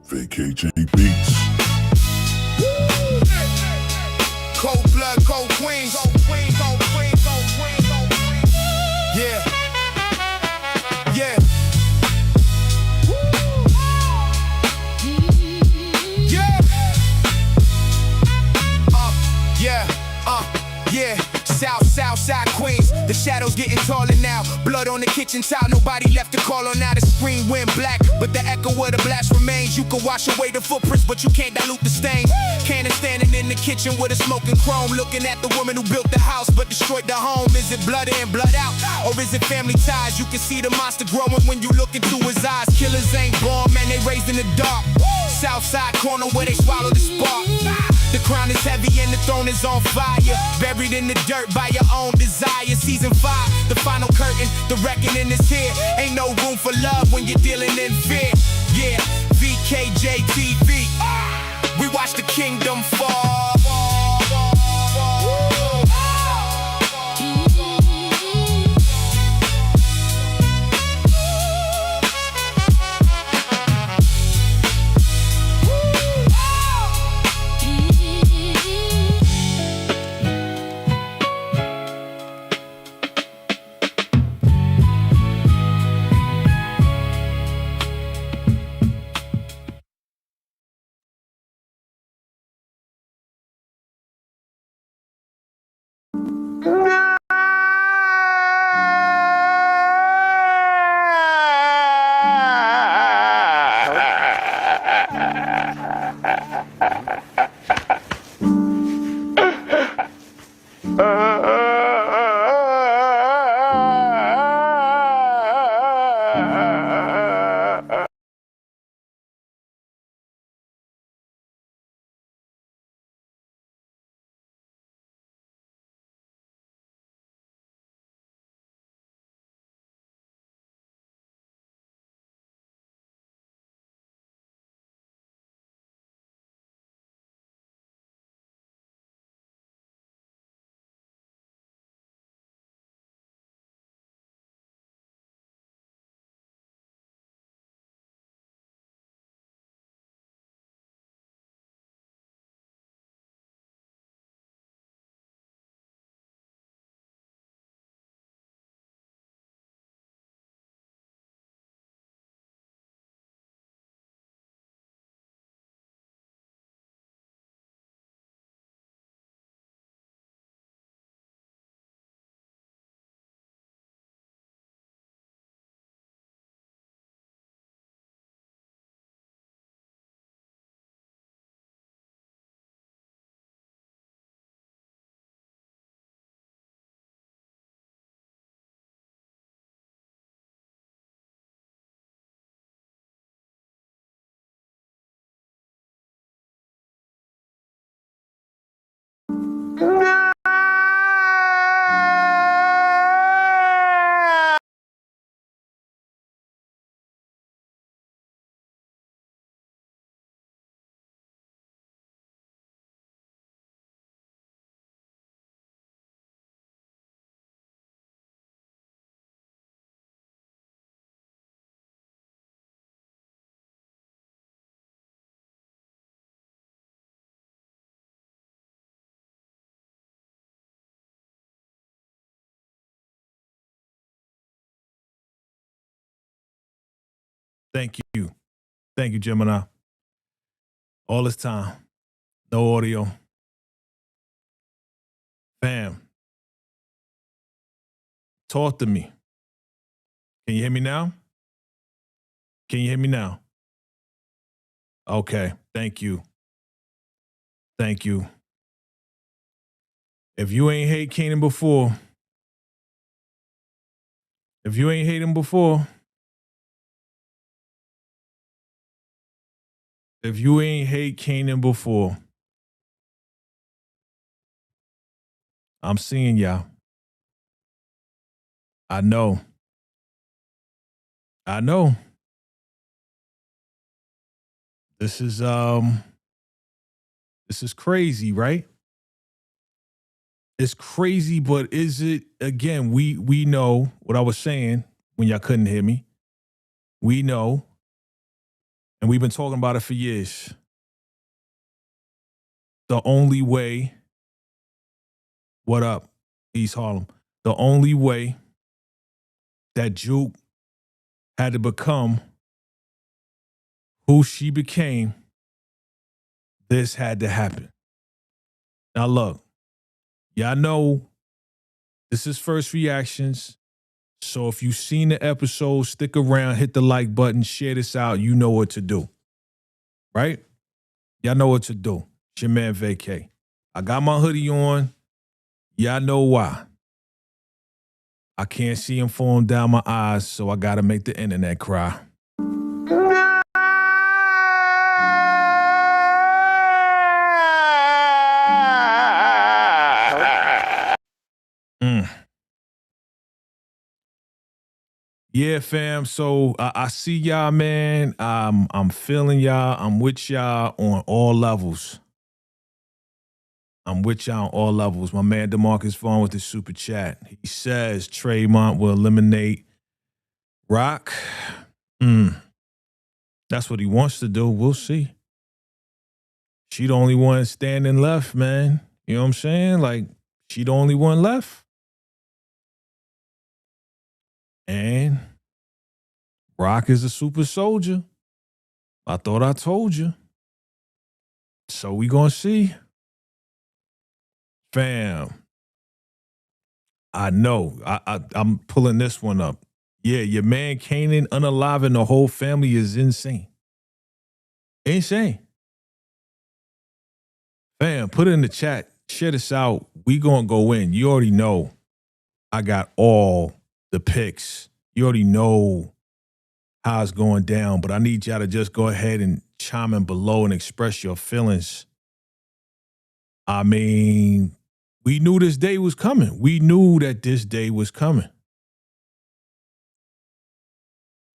VACAY-JTV beats. Cold blood, cold queens. Yeah. Yeah. Yeah. Yeah. Southside Queens. The shadows getting taller now. Blood on the kitchen tile. Nobody left to call on now. The screen went black, but the echo of the blast remains. You can wash away the footprints, but you can't dilute the stains. Kanan standing in the kitchen with a smoking chrome, looking at the woman who built the house but destroyed the home. Is it blood in, blood out, or is it family ties? You can see the monster growing when you look into his eyes. Killers ain't born, man, they raised in the dark. Southside corner where they swallow the spark. The crown is heavy and the throne is on fire. Buried in the dirt by your own desire. Season 5, the final curtain, the reckoning is here. Ain't no room for love when you're dealing in fear. Yeah, VACAY-JTV. We watch the kingdom fall. Thank you. Thank you, Gemini. All this time. No audio. Fam. Talk to me. Can you hear me now? Can you hear me now? Okay. Thank you. Thank you. If you ain't hate Kanan before, if you ain't hate him before, If you ain't hate Kanan before, I'm seeing y'all. I know. I know. This is crazy, right? It's crazy, but is it again, we know what I was saying when y'all couldn't hear me. We know, and we've been talking about it for years. The only way, what up, East Harlem? The only way that Juke had to become who she became, this had to happen. Now look, y'all know this is first reactions. So if you've seen the episode, stick around, hit the like button, share this out. You know what to do. Right? Y'all know what to do. It's your man VACAY. I got my hoodie on. Y'all know why. I can't see him falling down my eyes, so I gotta make the internet cry. Yeah, fam. So I see y'all, man. I'm feeling y'all. I'm with y'all on all levels. I'm with y'all on all levels. My man DeMarcus Vaughn with the super chat. He says Tremont will eliminate Rock. That's what he wants to do. We'll see. She the only one standing left, man. You know what I'm saying? Like, she the only one left. And Rock is a super soldier. I thought I told you. So we gonna see. Fam. I know. I'm pulling this one up. Yeah, your man Kanan unaliving the whole family is insane. Insane. Fam, put it in the chat. Share this out. We gonna go in. You already know I got all the picks. You already know how it's going down, but I need y'all to just go ahead and chime in below and express your feelings. I mean, we knew this day was coming. We knew that this day was coming.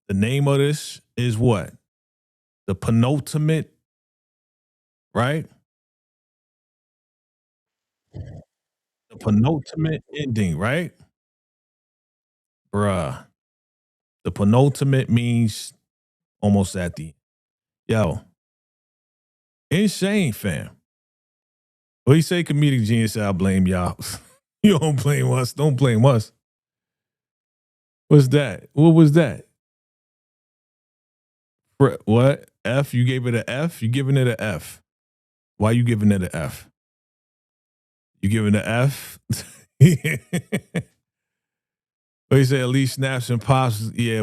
The name of this is what? The Penultimate, right? The Penultimate ending, right? Bruh. The Penultimate means almost at the, yo, insane, fam. What you say, comedic genius? I blame y'all. You don't blame us. Don't blame us. What's that? What was that? What? F? You gave it an F? You giving it an F? Why you giving it an F? You giving it an F? But you say at least snaps and pops. Yeah.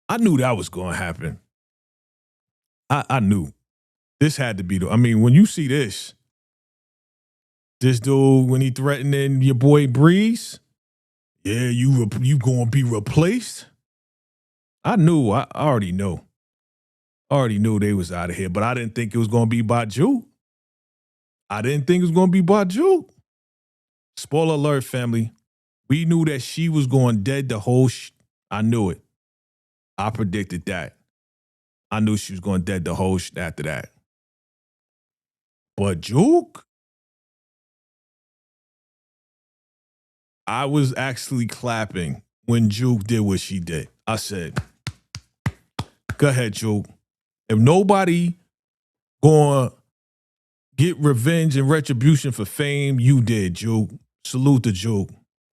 I knew that was going to happen. I knew. This had to be the, I mean, when you see this dude, when he threatening your boy Breeze, yeah, you going to be replaced? I knew. I already know. I already knew they was out of here, but I didn't think it was going to be by Juke. I didn't think it was going to be by Juke. Spoiler alert, family. We knew that she was going dead the whole I knew it. I predicted that. I knew she was going dead the whole after that. But Juke? I was actually clapping when Juke did what she did. I said, go ahead, Juke. If nobody going to get revenge and retribution for fame, you did, Juke. Salute to Juke.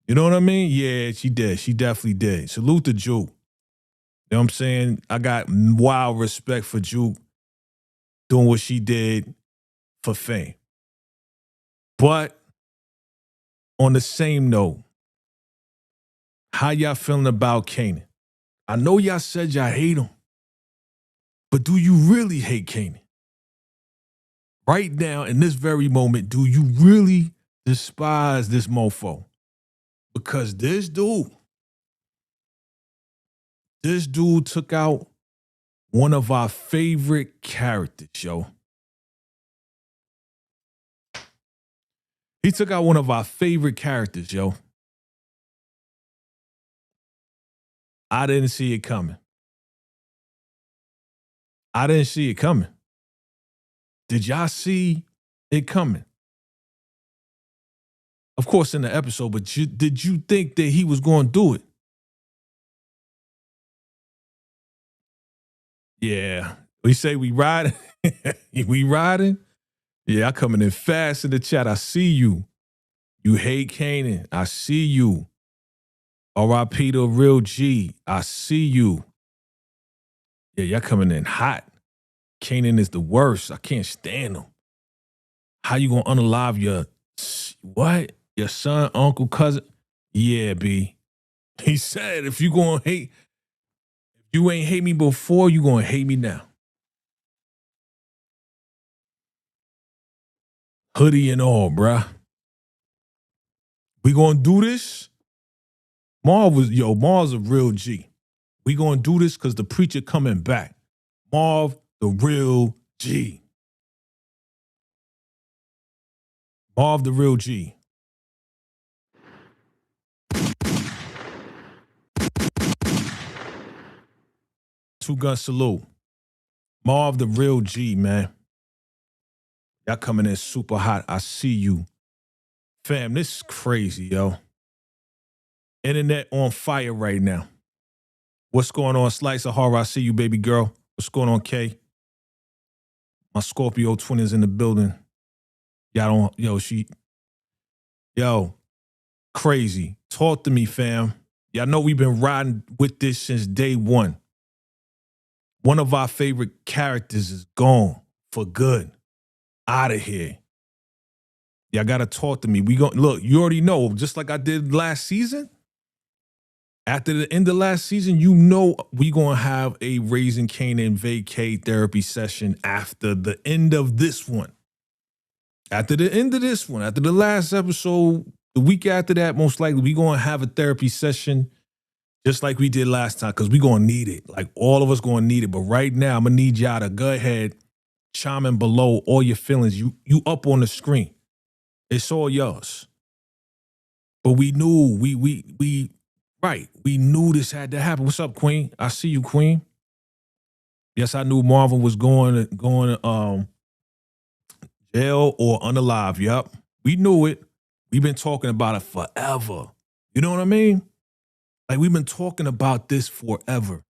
You know what I mean? Yeah, she did. She definitely did. Salute to Juke. You know what I'm saying? I got wild respect for Juke doing what she did for fame. But on the same note, how y'all feeling about Kanan? I know y'all said y'all hate him, but do you really hate Kanan? Right now, in this very moment, do you really despise this mofo? Because this dude took out one of our favorite characters, yo. He took out one of our favorite characters, yo. I didn't see it coming. I didn't see it coming. Did y'all see it coming? Of course, in the episode, but did you think that he was going to do it? Yeah. We say we riding. We riding? Yeah, I coming in fast in the chat. I see you. You hate Kanan. I see you. R.I.P. the real G. I see you. Yeah, y'all coming in hot. Kanan is the worst. I can't stand him. How you gonna unalive your what? Your son, uncle, cousin? Yeah, B. He said if you gonna hate, if you ain't hate me before, you gonna hate me now. Hoodie and all, bruh. We gonna do this? Marv's a real G. We gonna do this because the preacher coming back. Marv, the real G. Marv, the real G. Two-gun salute. Marv, the real G, man. Y'all coming in super hot. I see you. Fam, this is crazy, yo. Internet on fire right now. What's going on, Slice of Horror? I see you, baby girl. What's going on, Kay? My Scorpio twin is in the building. Y'all don't, yo, crazy. Talk to me, fam. Y'all know we've been riding with this since day one. One of our favorite characters is gone for good. Out of here. Y'all gotta talk to me. Look, you already know, just like I did last season. After the end of last season, you know we gonna have a Raising Kanan vacay therapy session after the end of this one. After the end of this one, after the last episode, the week after that, most likely we gonna have a therapy session just like we did last time, because we gonna need it. Like all of us gonna need it. But right now, I'm gonna need y'all to go ahead, chime in below all your feelings. You up on the screen. It's all yours. But we knew, we knew this had to happen. What's up, Queen? I see you, Queen. Yes, I knew Marvin was going to jail or unalive. Yup. We knew it. We've been talking about it forever. You know what I mean? Like, we've been talking about this forever.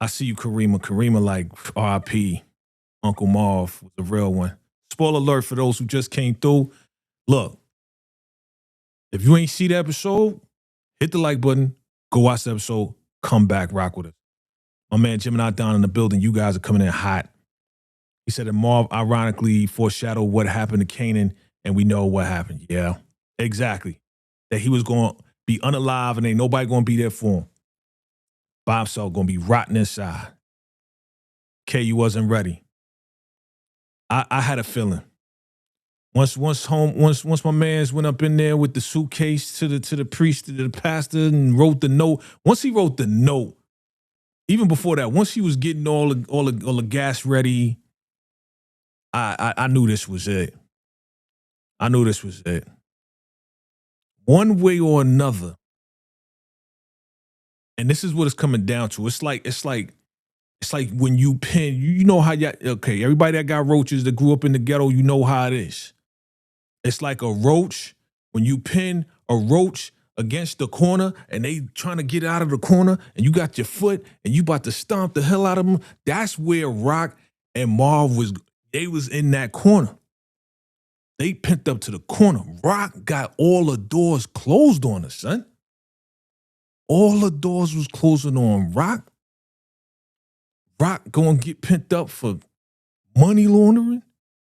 I see you, Karima. Karima, like, R.I.P. Uncle Marv was the real one. Spoiler alert for those who just came through. Look, if you ain't see the episode, hit the like button, go watch the episode, come back, rock with us. My man Gemini down in the building, you guys are coming in hot. He said that Marv ironically foreshadowed what happened to Kanan, and we know what happened. Yeah, exactly. That he was going to be unalive and ain't nobody going to be there for him. By himself, going to be rotting inside. K, you wasn't ready. I had a feeling. Once my mans went up in there with the suitcase to the priest, to the pastor, and wrote the note. Once he wrote the note, even before that, once he was getting all the gas ready, I knew this was it. I knew this was it. One way or another, and this is what it's coming down to. It's like when you pin, you know how everybody that got roaches that grew up in the ghetto, you know how it is. It's like a roach. When you pin a roach against the corner and they trying to get out of the corner and you got your foot and you about to stomp the hell out of them, that's where Rock and Marv was in that corner. They pinned up to the corner. Rock got all the doors closed on us, son. All the doors was closing on Rock. Rock going to get pent up for money laundering.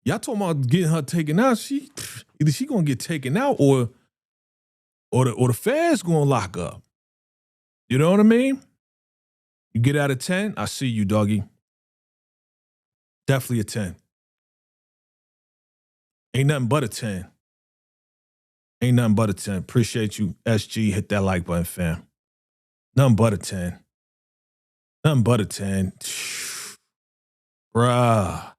Y'all talking about getting her taken out. Either she going to get taken out or the feds going to lock up. You know what I mean? You get out of 10, I see you, doggy. Definitely a 10. Ain't nothing but a 10. Ain't nothing but a 10. Appreciate you, SG. Hit that like button, fam. Nothing but a 10. Nothing but a 10. Bruh.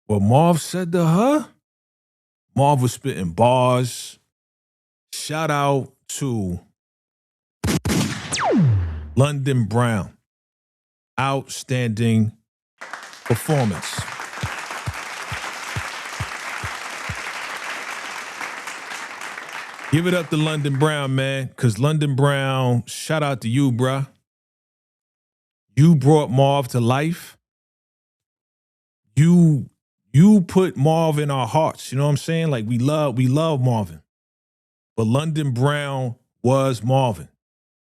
What Marv said to her? Marv was spitting bars. Shout out to London Brown. Outstanding performance. Give it up to London Brown, man, because London Brown, shout out to you, bruh. You brought Marv to life. You put Marv in our hearts. You know what I'm saying? Like we love Marvin. But London Brown was Marvin.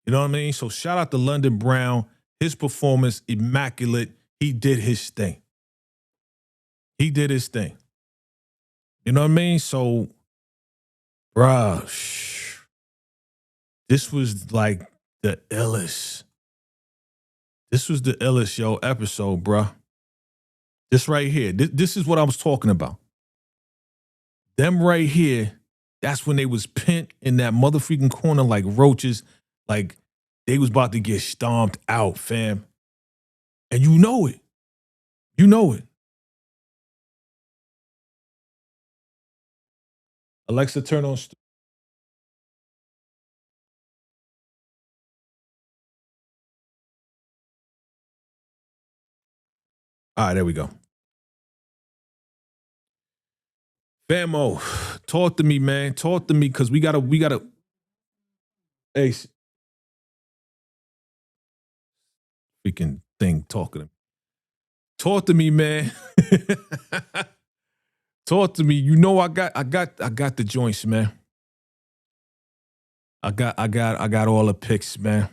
You know what I mean? So shout out to London Brown. His performance, immaculate. He did his thing. He did his thing. You know what I mean? So, bruh, this was like the illest. This was the illest, yo, episode, bruh. This right here. This is what I was talking about. Them right here, that's when they was pent in that motherfucking corner like roaches. Like they was about to get stomped out, fam. And you know it. You know it. Alexa, turn on. All right, there we go. Famo, talk to me, man. Talk to me, because we gotta. Hey, freaking thing talking to me. Talk to me, man. Talk to me. You know I got the joints, man. I got all the picks, man.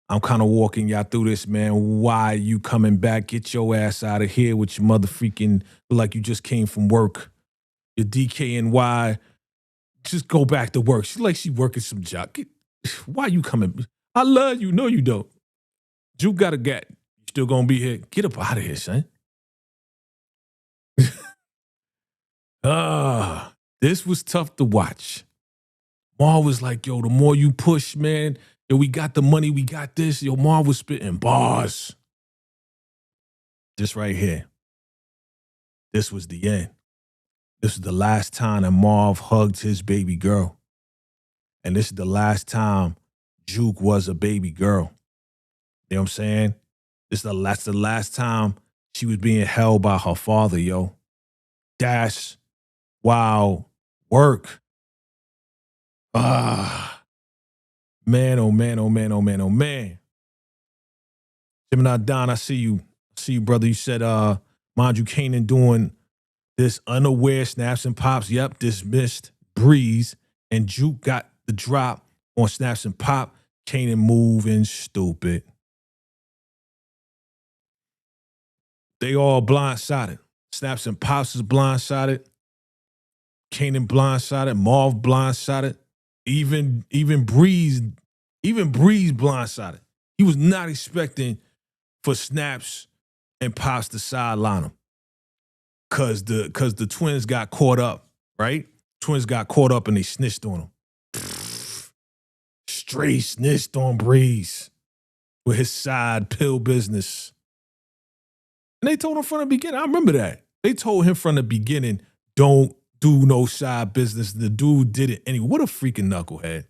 I'm kind of walking y'all through this, man. Why you coming back? Get your ass out of here with your motherfucking, like you just came from work. Your DKNY. Just go back to work. She's like she working some job. Why you coming? I love you. No, you don't. Juke got a gat. You still gonna be here? Get up out of here, son. This was tough to watch. Mar was like, yo, the more you push, man, yo, we got the money, we got this. Yo, Mar was spitting bars. This right here. This was the end. This is the last time that Marv hugged his baby girl. And this is the last time Juke was a baby girl. You know what I'm saying? That's the last time she was being held by her father, yo. That's wild work. Man, oh man, oh man, oh man, oh man. Gemini Don, I see you. I see you, brother. You said, mind you, Kanan doing this unaware snaps and pops. Yep, dismissed Breeze. And Juke got the drop on snaps and pop. Kanan moving stupid. They all blindsided. Snaps and pops is blindsided. Kanan blindsided. Marv blindsided. Even Breeze blindsided. He was not expecting for snaps and pops to sideline him. Cause the twins got caught up, right? Twins got caught up and they snitched on him. Straight snitched on Breeze with his side pill business. And they told him from the beginning. I remember that. They told him from the beginning, don't do no side business. The dude did it anyway. What a freaking knucklehead.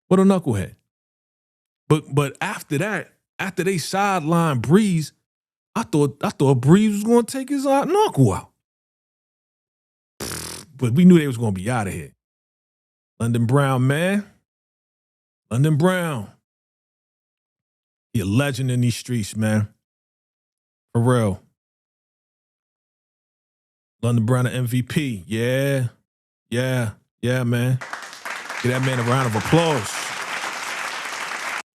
What a knucklehead. But after that, after they sidelined Breeze, I thought Breeze was going to take his knuckle out. But we knew they was going to be out of here. London Brown, man. London Brown. He a legend in these streets, man. For real. London Brown, an MVP. Yeah, man. Give that man a round of applause.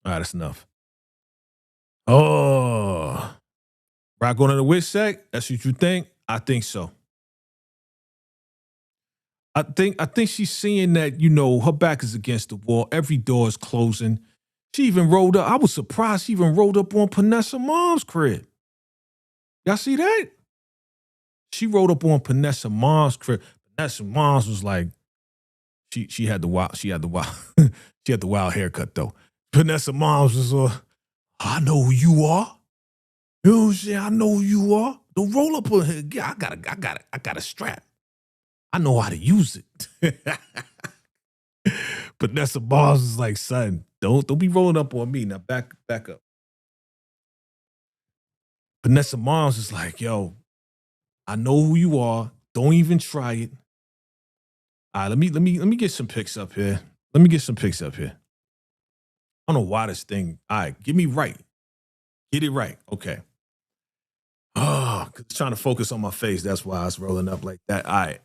All right, that's enough. Oh. Rock on to the witch sec? That's what you think? I think so. I think she's seeing that, you know, her back is against the wall. Every door is closing. She even rolled up. I was surprised she even rolled up on Panessa Mom's crib. Y'all see that? She rolled up on Panessa Mom's crib. Panessa Mom's was like, she had the wild, she had the wild haircut though. Vanessa moms was I know who you are. You know what I'm saying? I know who you are. Don't roll up on her. Yeah, I got a strap. I know how to use it. Vanessa moms was like, son, don't be rolling up on me. Now back up. Vanessa moms is like, yo, I know who you are. Don't even try it. All right, let me get some pics up here. Let me get some pics up here. I don't know why this thing. All right, get me right. Get it right. Okay. Oh, it's trying to focus on my face. That's why I was rolling up like that. All right.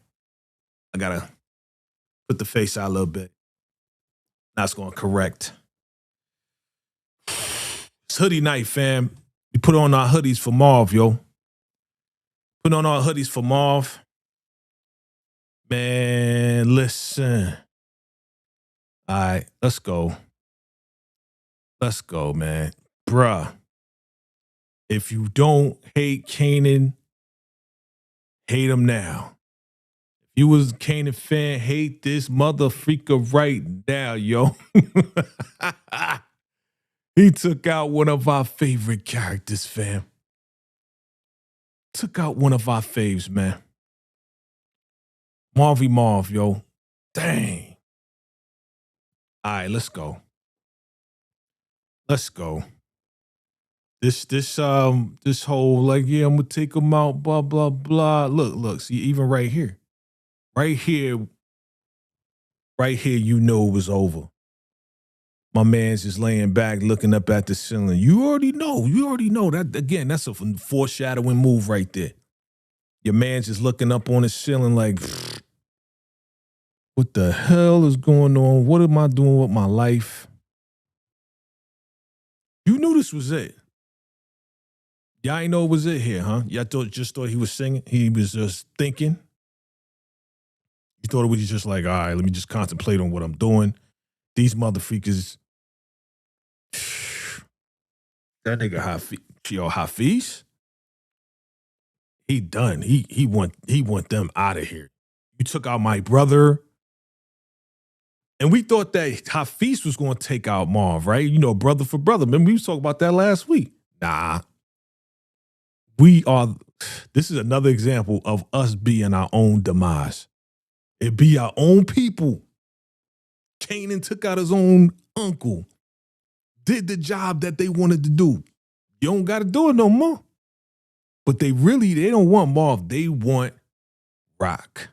I gotta put the face out a little bit. That's gonna correct. It's hoodie night, fam. We put on our hoodies for Marv, yo. Put on our hoodies for Marv. Man, listen. All right, let's go. Let's go, man. Bruh. If you don't hate Kanan, hate him now. If you was a Kanan fan, hate this mother freaker right now, yo. He took out one of our favorite characters, fam. Took out one of our faves, man. Marv, yo. Dang. All right, let's go. Let's go. This whole like, yeah, I'm gonna take him out, blah, blah, blah. Look, see, even right here, you know it was over. My man's just laying back, looking up at the ceiling. You already know that. Again, that's a foreshadowing move right there. Your man's just looking up on the ceiling like, what the hell is going on? What am I doing with my life? You knew this was it. Y'all ain't know it was it here, huh? Y'all just thought he was singing? He was just thinking? You thought it was just like, all right, let me just contemplate on what I'm doing. These motherfuckers. That nigga Hafiz, he done. He want them out of here. You took out my brother. And we thought that Hafiz was going to take out Marv, right? You know, brother for brother. Remember, we was talking about that last week. Nah. This is another example of us being our own demise. It be our own people. Kanan took out his own uncle. Did the job that they wanted to do. You don't got to do it no more. But they don't want Marv. They want Rock.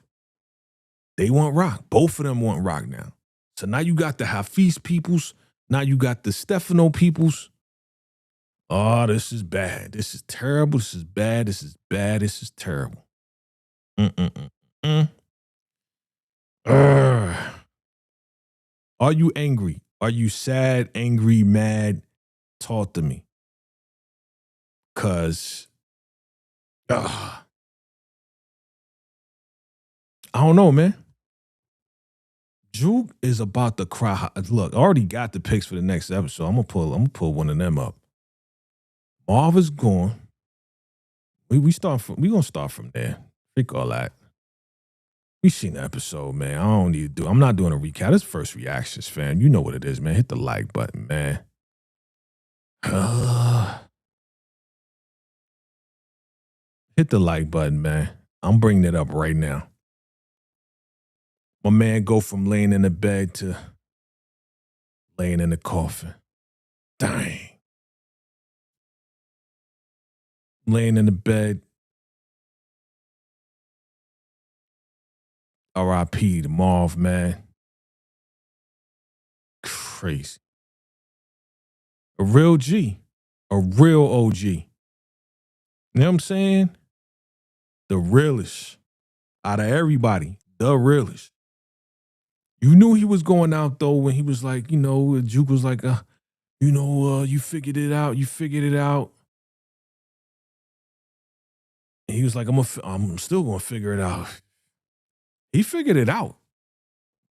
They want Rock. Both of them want Rock now. So now you got the Hafiz peoples. Now you got the Stefano peoples. Oh, this is bad. This is terrible. This is bad. This is bad. This is terrible. Are you angry? Are you sad, angry, mad? Talk to me. Because I don't know, man. Juke is about to cry. Look, I already got the picks for the next episode. I'm gonna pull one of them up. Marv is gone. We gonna start from there. Freak all that. We seen the episode, man. I'm not doing a recap. This first reactions, fam. You know what it is, man. Hit the like button, man. Hit the like button, man. I'm bringing it up right now. My man go from laying in the bed to laying in the coffin. Dang. Laying in the bed. R.I.P. to Marv, man. Crazy. A real G. A real OG. You know what I'm saying? The realest. Out of everybody. The realest. You knew he was going out, though, when he was like, you know, Juke was like, you figured it out. You figured it out. And he was like, I'm still going to figure it out. He figured it out.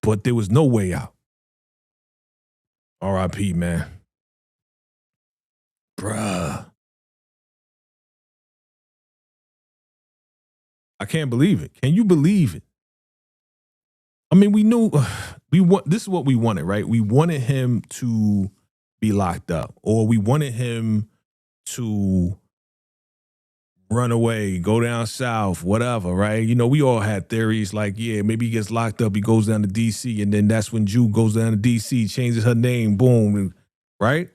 But there was no way out. R.I.P., man. Bruh. I can't believe it. Can you believe it? I mean, we knew this is what we wanted, right? We wanted him to be locked up, or we wanted him to run away, go down south, whatever, right? You know, we all had theories like, yeah, maybe he gets locked up, he goes down to DC, and then that's when Juke goes down to DC, changes her name, boom, right?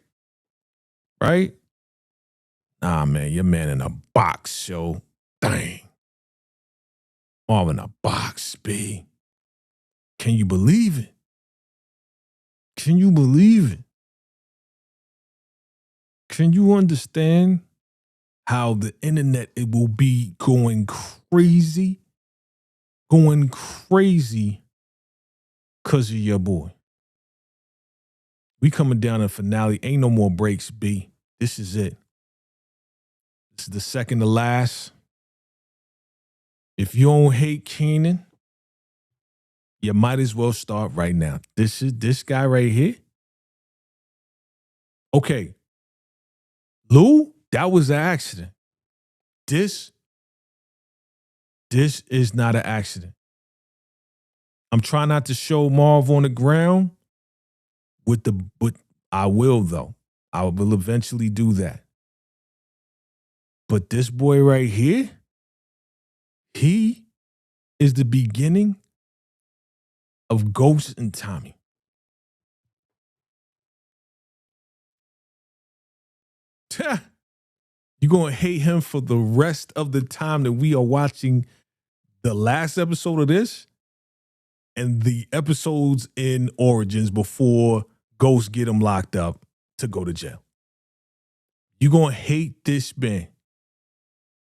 Right? Nah, man, your man in a box, yo. Dang. All in a box, B. Can you believe it? Can you believe it? Can you understand how the internet, it will be going crazy because of your boy? We coming down to finale. Ain't no more breaks, B. This is it. This is the second to last. If you don't hate Kanan, you might as well start right now. This is this guy right here. Okay. Lou, that was an accident. This is not an accident. I'm trying not to show Marv on the ground but I will though. I will eventually do that. But this boy right here, he is the beginning of Ghost and Tommy. You're going to hate him for the rest of the time that we are watching the last episode of this and the episodes in Origins before Ghost get him locked up to go to jail. You're going to hate this man,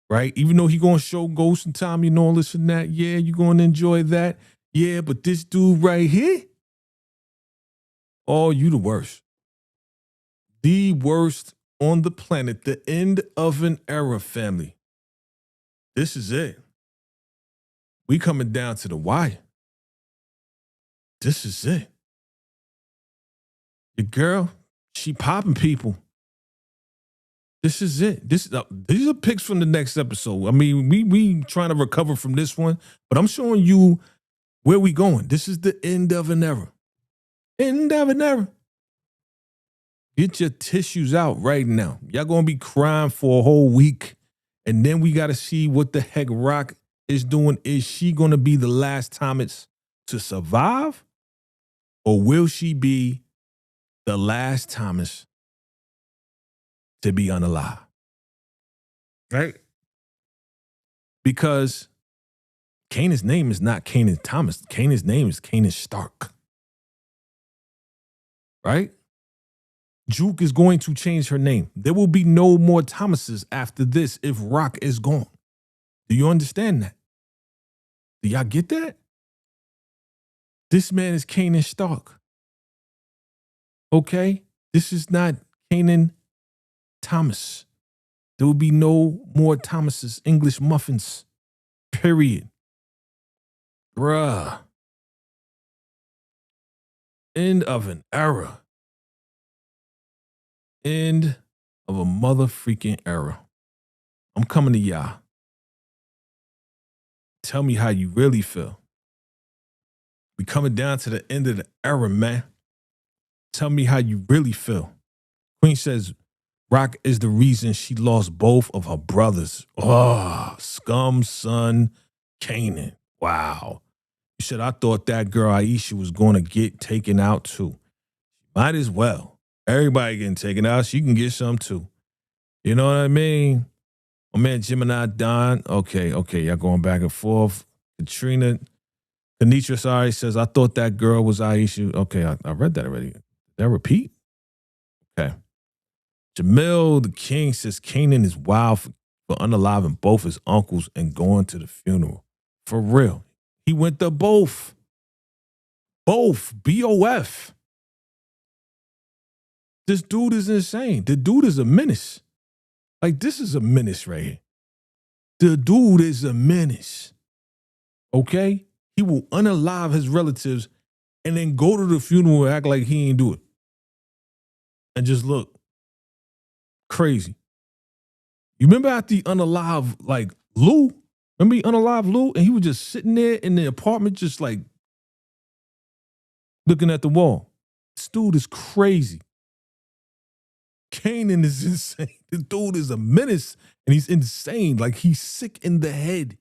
right? Even though he going to show Ghost and Tommy and all this and that, yeah, you're going to enjoy that. Yeah, but this dude right here, oh, you the worst. The worst on the planet, the end of an era, family. This is it. We coming down to the wire. This is it. The girl, she popping people. This is it. These are picks from the next episode. I mean, we trying to recover from this one, but I'm showing you where we going. This is the end of an era. End of an era. Get your tissues out right now. Y'all gonna be crying for a whole week, and then we gotta see what the heck Rock is doing. Is she gonna be the last Thomas to survive, or will she be the last Thomas to be unalive? Right? Because Kanan's name is not Kanan Thomas. Kanan's name is Kanan Stark. Right? Juke is going to change her name. There will be no more Thomases after this if Rock is gone. Do you understand that? Do y'all get that? This man is Kanan Stark. Okay? This is not Kanan Thomas. There will be no more Thomases, English muffins. Period. Bruh. End of an era. End of a motherfreaking era. I'm coming to y'all. Tell me how you really feel. We coming down to the end of the era, man. Tell me how you really feel. Queen says Rock is the reason she lost both of her brothers. Oh, scum son Kanan. Wow. You said, I thought that girl Aisha was going to get taken out too. Might as well. Everybody getting taken out. She can get some too. You know what I mean? My man Gemini Don. Okay. Y'all going back and forth. Kanitra, sorry, says, I thought that girl was Aisha. Okay, I read that already. Did that repeat? Okay. Jamil the King says Kanan is wild for unaliving both his uncles and going to the funeral. For real. He went to both. Both. BOF. This dude is insane. The dude is a menace. Like, this is a menace right here. The dude is a menace. Okay? He will unalive his relatives and then go to the funeral and act like he ain't do it. And just look. Crazy. You remember after he unalive, like, Lou? Remember he unalive Lou? And he was just sitting there in the apartment just like looking at the wall. This dude is crazy. Kanan is insane. The dude is a menace, and he's insane. Like, he's sick in the head.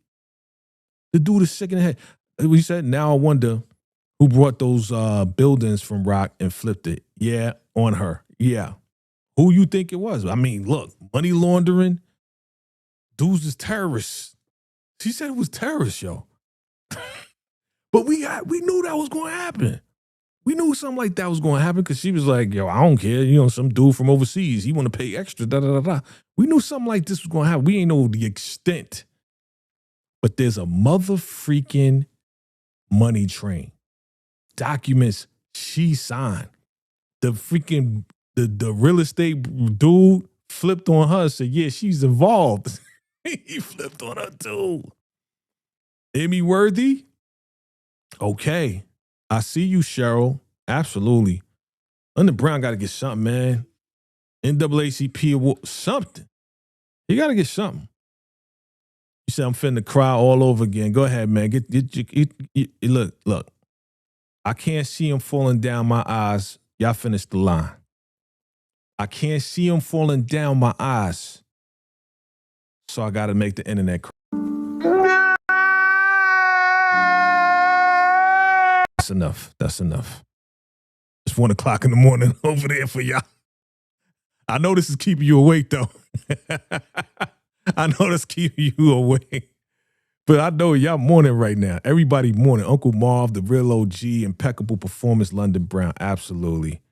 The dude is sick in the head. We said, now I wonder who brought those buildings from Rock and flipped it. Yeah, on her. Yeah. Who you think it was? I mean, look, money laundering. Dudes is terrorists. She said it was terrorists, yo. But we knew that was going to happen. We knew something like that was going to happen because she was like, yo, I don't care. You know, some dude from overseas, he want to pay extra, da-da-da-da. We knew something like this was going to happen. We ain't know the extent. But there's a mother freaking money train. Documents she signed. The freaking, the real estate dude flipped on her and said, yeah, she's involved. He flipped on her too. Emmy worthy? Okay. I see you, Cheryl. Absolutely. London Brown got to get something, man. NAACP award, something. He got to get something. You said I'm finna cry all over again. Go ahead, man. Look. I can't see him falling down my eyes. Y'all finish the line. I can't see him falling down my eyes. So I got to make the internet cry. That's enough. It's 1 o'clock in the morning over there for y'all. I know this is keeping you awake, though. I know that's keeping you awake. But I know y'all mourning right now. Everybody mourning. Uncle Marv, the real OG, impeccable performance, London Brown. Absolutely.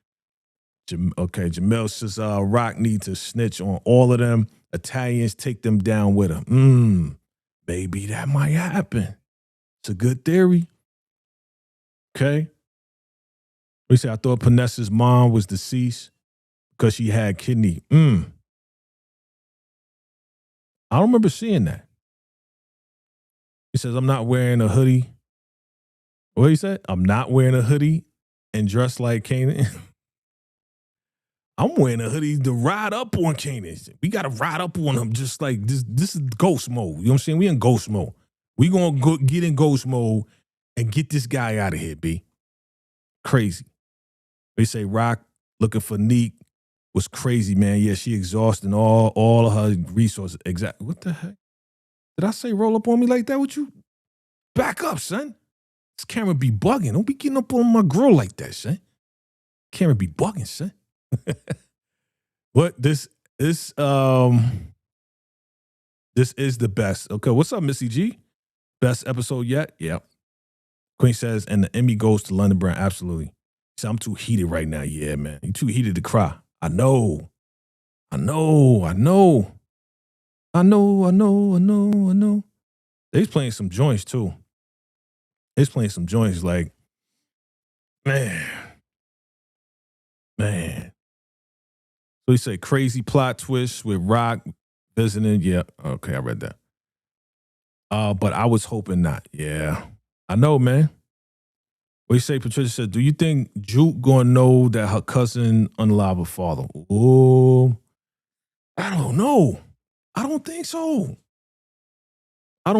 Okay, Jamel says Rock need to snitch on all of them. Italians, take them down with him. Maybe that might happen. It's a good theory. Okay. We say I thought Panessa's mom was deceased because she had kidney. I don't remember seeing that. He says, I'm not wearing a hoodie. What he said? I'm not wearing a hoodie and dressed like Kanan. I'm wearing a hoodie to ride up on Kanan. We got to ride up on him just like this. This is ghost mode. You know what I'm saying? We in ghost mode. We going to get in ghost mode and get this guy out of here, B. Crazy. They say Rock looking for Neek was crazy, man. Yeah, she exhausting all of her resources. Exactly. What the heck? Did I say roll up on me like that with you? Back up, son. This camera be bugging. Don't be getting up on my grill like that, son. Camera be bugging, son. What this is the best. Okay, what's up, Missy G? Best episode yet? Yep. Queen says, and the Emmy goes to London Brown. Absolutely. So I'm too heated right now. Yeah, man. You too heated to cry. I know. They's playing some joints too. They's playing some joints like, man. So he said crazy plot twist with Rock visiting. Yeah, okay, I read that. But I was hoping not. Yeah, I know, man. What you say, Patricia said, do you think Juke gonna know that her cousin unalive her father? Oh, I don't know. I don't think so. I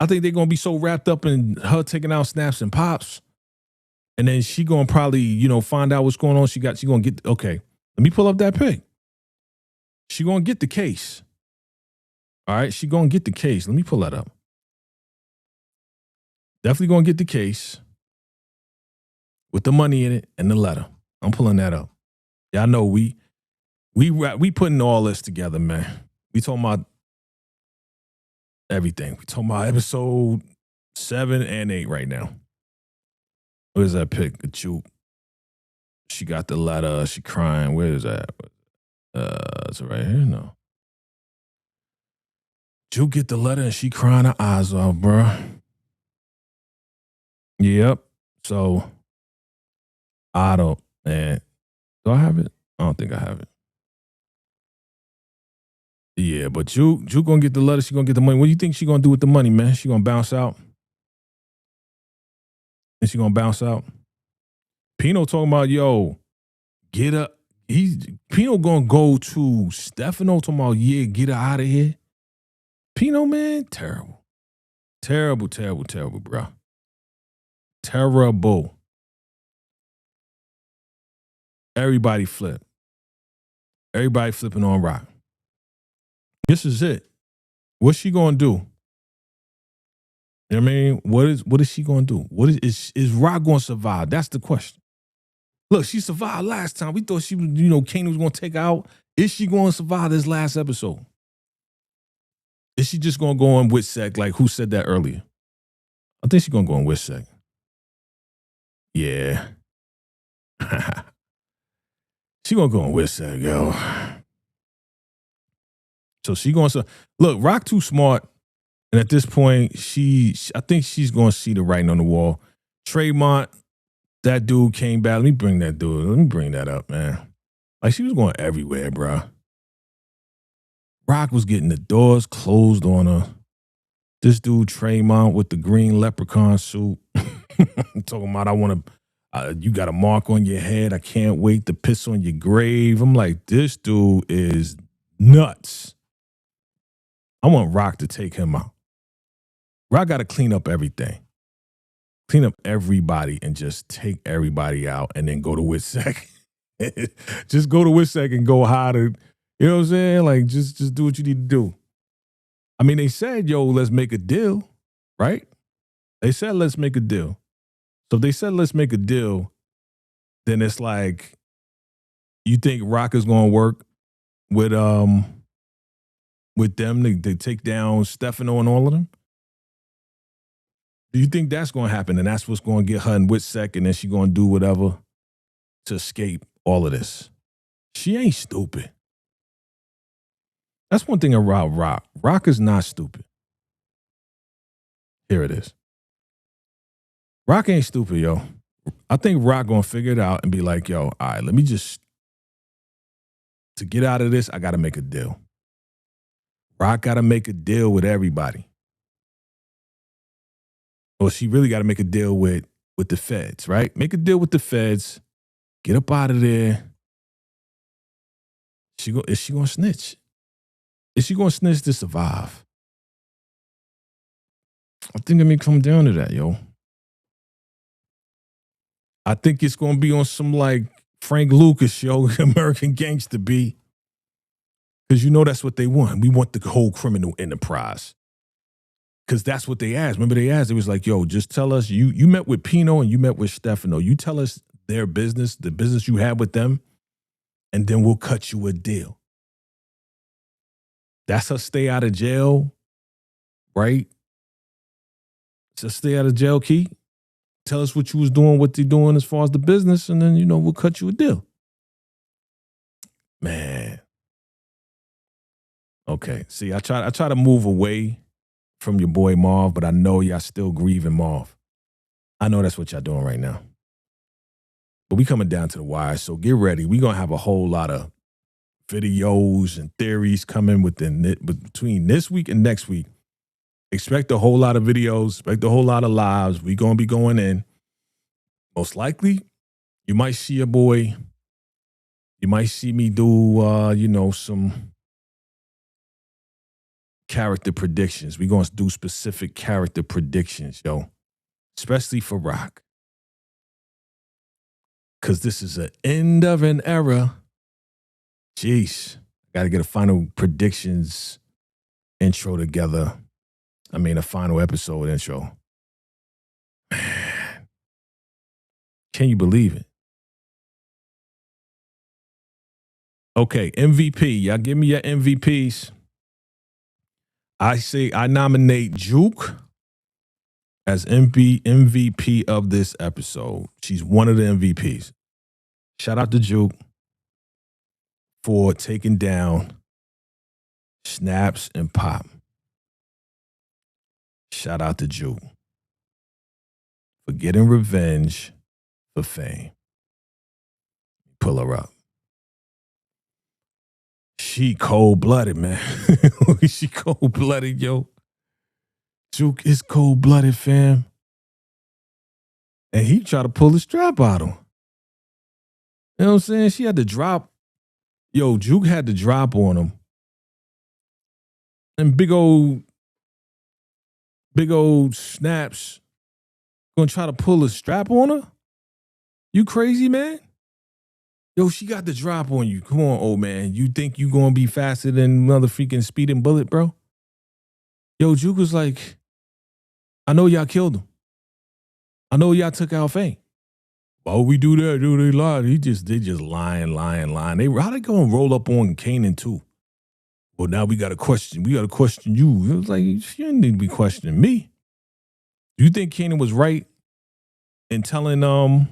think they're gonna be so wrapped up in her taking out snaps and pops. And then she gonna probably, find out what's going on. She gonna get, okay, let me pull up that pic. She gonna get the case. All right, she gonna get the case. Let me pull that up. Definitely gonna get the case with the money in it and the letter. I'm pulling that up. Y'all know we putting all this together, man. We talking about everything. We talking about episode 7 and 8 right now. Where's that pic of Juke? She got the letter. She crying. Where is that? Is it right here? No. Juke get the letter and she crying her eyes off, bro. Yep. So, man. Do I have it? I don't think I have it. Yeah, but Juke gonna get the letter. She gonna get the money. What do you think she gonna do with the money, man? She gonna bounce out? And she gonna bounce out? Pino talking about, yo, get her. Pino gonna go to Stefano talking about, yeah, get her out of here. Pino, man, terrible. Terrible, bro. Terrible. Everybody flip. Everybody flipping on Rock. This is it. What's she gonna do? You know what I mean? What is she gonna do? What is Rock gonna survive? That's the question. Look, she survived last time. We thought she was, Kanan was gonna take her out. Is she gonna survive this last episode? Is she just gonna go on with Sec? Like who said that earlier? I think she's gonna go on with Sec. Yeah. She gonna go on with Sec, yo. So she going to look. Rock too smart, and at this point, I think she's going to see the writing on the wall. Tremont, that dude came back. Let me bring that dude. Let me bring that up, man. Like she was going everywhere, bro. Rock was getting the doors closed on her. This dude Tremont with the green leprechaun suit, talking about I want to. You got a mark on your head. I can't wait to piss on your grave. I'm like, this dude is nuts. I want Rock to take him out. Rock got to clean up everything. Clean up everybody and just take everybody out and then go to Witsec. Just go to Witsec and go hide it. You know what I'm saying? Like, just do what you need to do. I mean, they said, yo, let's make a deal, right? They said, let's make a deal. So if they said, let's make a deal, then it's like, you think Rock is going to work with them, they take down Stefano and all of them? Do you think that's going to happen? And that's what's going to get her in Witsec, and then she's going to do whatever to escape all of this? She ain't stupid. That's one thing about Rock. Rock is not stupid. Here it is. Rock ain't stupid, yo. I think Rock going to figure it out and be like, yo, all right, let me to get out of this, I got to make a deal. Rock got to make a deal with everybody. Or she really got to make a deal with the feds, right? Make a deal with the feds. Get up out of there. Is she going to snitch? Is she going to snitch to survive? I think it may come down to that, yo. I think it's going to be on some like Frank Lucas show, American Gangster B. Because that's what they want. We want the whole criminal enterprise. Because that's what they asked. Remember they asked, it was like, yo, just tell us, you met with Pino and you met with Stefano. You tell us their business, the business you had with them, and then we'll cut you a deal. That's her stay out of jail, right? It's a stay out of jail key. Tell us what you was doing, what they're doing as far as the business, and then, we'll cut you a deal. Man. Okay, see, I try to move away from your boy Marv, but I know y'all still grieving Marv. I know that's what y'all doing right now. But we coming down to the wire, so get ready. We gonna have a whole lot of videos and theories coming between this week and next week. Expect a whole lot of videos, expect a whole lot of lives. We gonna be going in. Most likely, you might see a boy. You might see me do, some character predictions. We're going to do specific character predictions, yo. Especially for Rock. Because this is an end of an era. Jeez. Got to get a final predictions intro together. A final episode intro. Man. Can you believe it? Okay, MVP. Y'all give me your MVPs. I nominate Juke as MVP of this episode. She's one of the MVPs. Shout out to Juke for taking down Snaps and Pop. Shout out to Juke for getting revenge for fame. Pull her up. She cold-blooded, man. She cold-blooded, yo. Juke is cold-blooded, fam. And he tried to pull the strap out of him. You know what I'm saying? She had to drop. Yo, Juke had to drop on him. And big old Snaps gonna try to pull a strap on her? You crazy, man? Yo, she got the drop on you. Come on, old man. You think you gonna be faster than another freaking speeding bullet, bro? Yo, Juke was like, I know y'all killed him. I know y'all took out Faye. Why would we do that? Dude, they lied. They just lying. How they gonna roll up on Kanan too? Well, now we gotta question you. It was like, you didn't need to be questioning me. Do you think Kanan was right in telling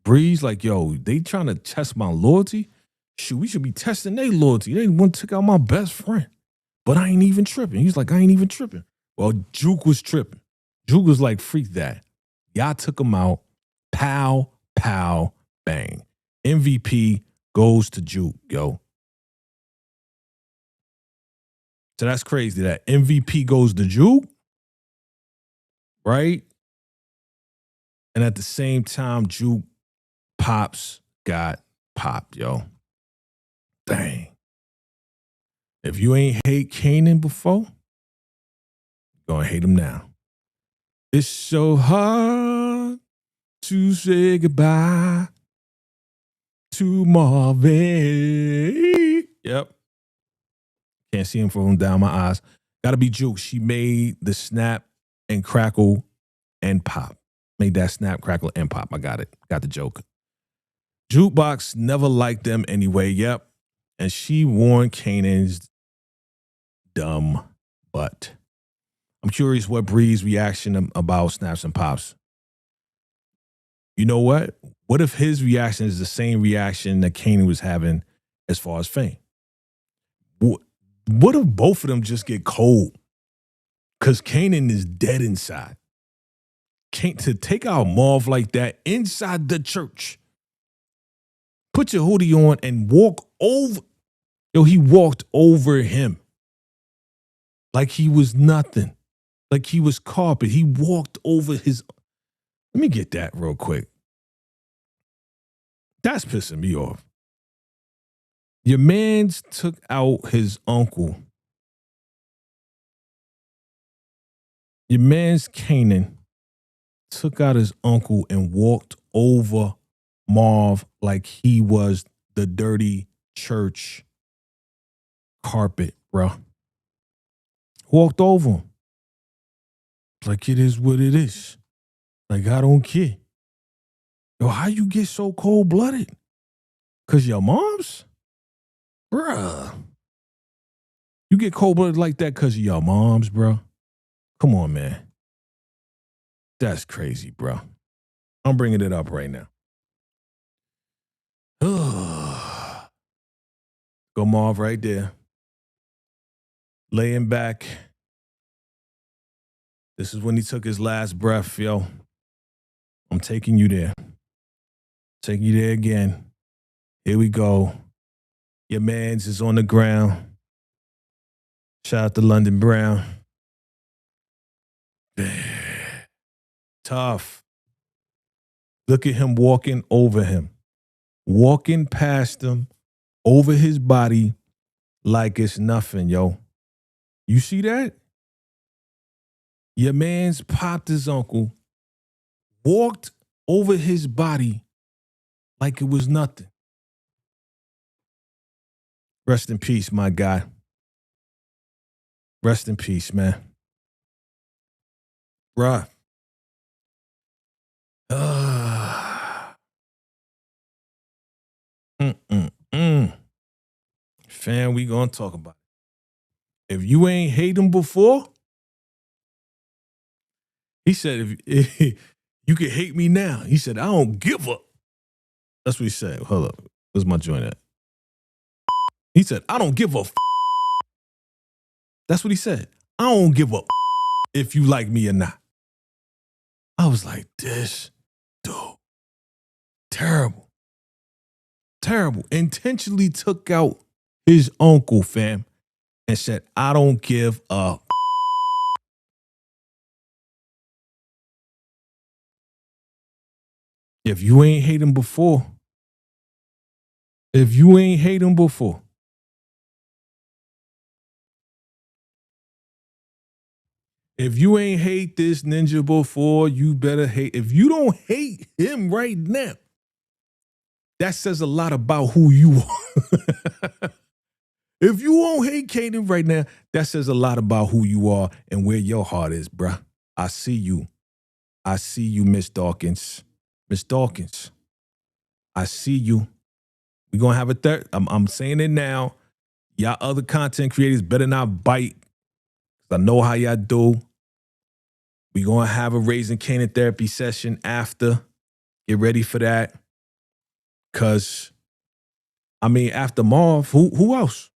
Breeze, like, yo, they trying to test my loyalty? Shoot, we should be testing their loyalty. They want to take out my best friend. But I ain't even tripping. He's like, I ain't even tripping. Well, Juke was tripping. Juke was like, freak that. Y'all took him out. Pow, pow, bang. MVP goes to Juke, yo. So that's crazy. That MVP goes to Juke, right? And at the same time, Juke Pops got popped, yo. Dang. If you ain't hate Kanan before, you're gonna hate him now. It's so hard to say goodbye to Marvin. Yep. Can't see him from down my eyes. Gotta be Juke. She made the snap and crackle and pop. Made that snap, crackle, and pop. I got it. Got the joke. Jukebox never liked them anyway. Yep. And she warned Kanan's dumb butt. I'm curious what Bree's reaction about snaps and pops. You know what? What if his reaction is the same reaction that Kanan was having as far as Fame? What if both of them just get cold? Because Kanan is dead inside. To take out Marv like that inside the church. Put your hoodie on and walk over. Yo, he walked over him. Like he was nothing. Like he was carpet. He walked over his. Let me get that real quick. That's pissing me off. Your man's took out his uncle. Your man's Kanan took out his uncle and walked over Marv like he was the dirty church carpet, bro. Walked over him. Like it is what it is. Like I don't care. Yo, how you get so cold-blooded? Cause your mom's? Bruh. You get cold-blooded like that cause of your mom's, bro? Come on, man. That's crazy, bro. I'm bringing it up right now. Go Marv right there. Laying back. This is when he took his last breath, yo. I'm taking you there. Taking you there again. Here we go. Your man's is on the ground. Shout out to London Brown. Tough. Look at him walking over him. Walking past him, over his body, like it's nothing, yo. You see that? Your man's popped his uncle, walked over his body like it was nothing. Rest in peace, my guy. Rest in peace, man. Bruh. Fam, we gonna talk about it. If you ain't hate him before, he said, if you can hate me now. He said, I don't give up. That's what he said. Hold up. Where's my joint at? He said, I don't give a f. That's what he said. I don't give a f if you like me or not. I was like, this dude. Terrible. Terrible. Intentionally took out his uncle, fam, and said, I don't give a f. If you ain't hate him before, if you ain't hate him before, if you ain't hate this ninja before, you better hate. If you don't hate him right now, That says a lot about who you are. If you won't hate Kanan right now, that says a lot about who you are and where your heart is, bruh. I see you. I see you, Miss Dawkins. Miss Dawkins, I see you. We're going to have a third. I'm saying it now. Y'all other content creators better not bite. I know how y'all do. We're going to have a Raising Kanan therapy session after. Get ready for that. Because, I mean, after Marv, who else?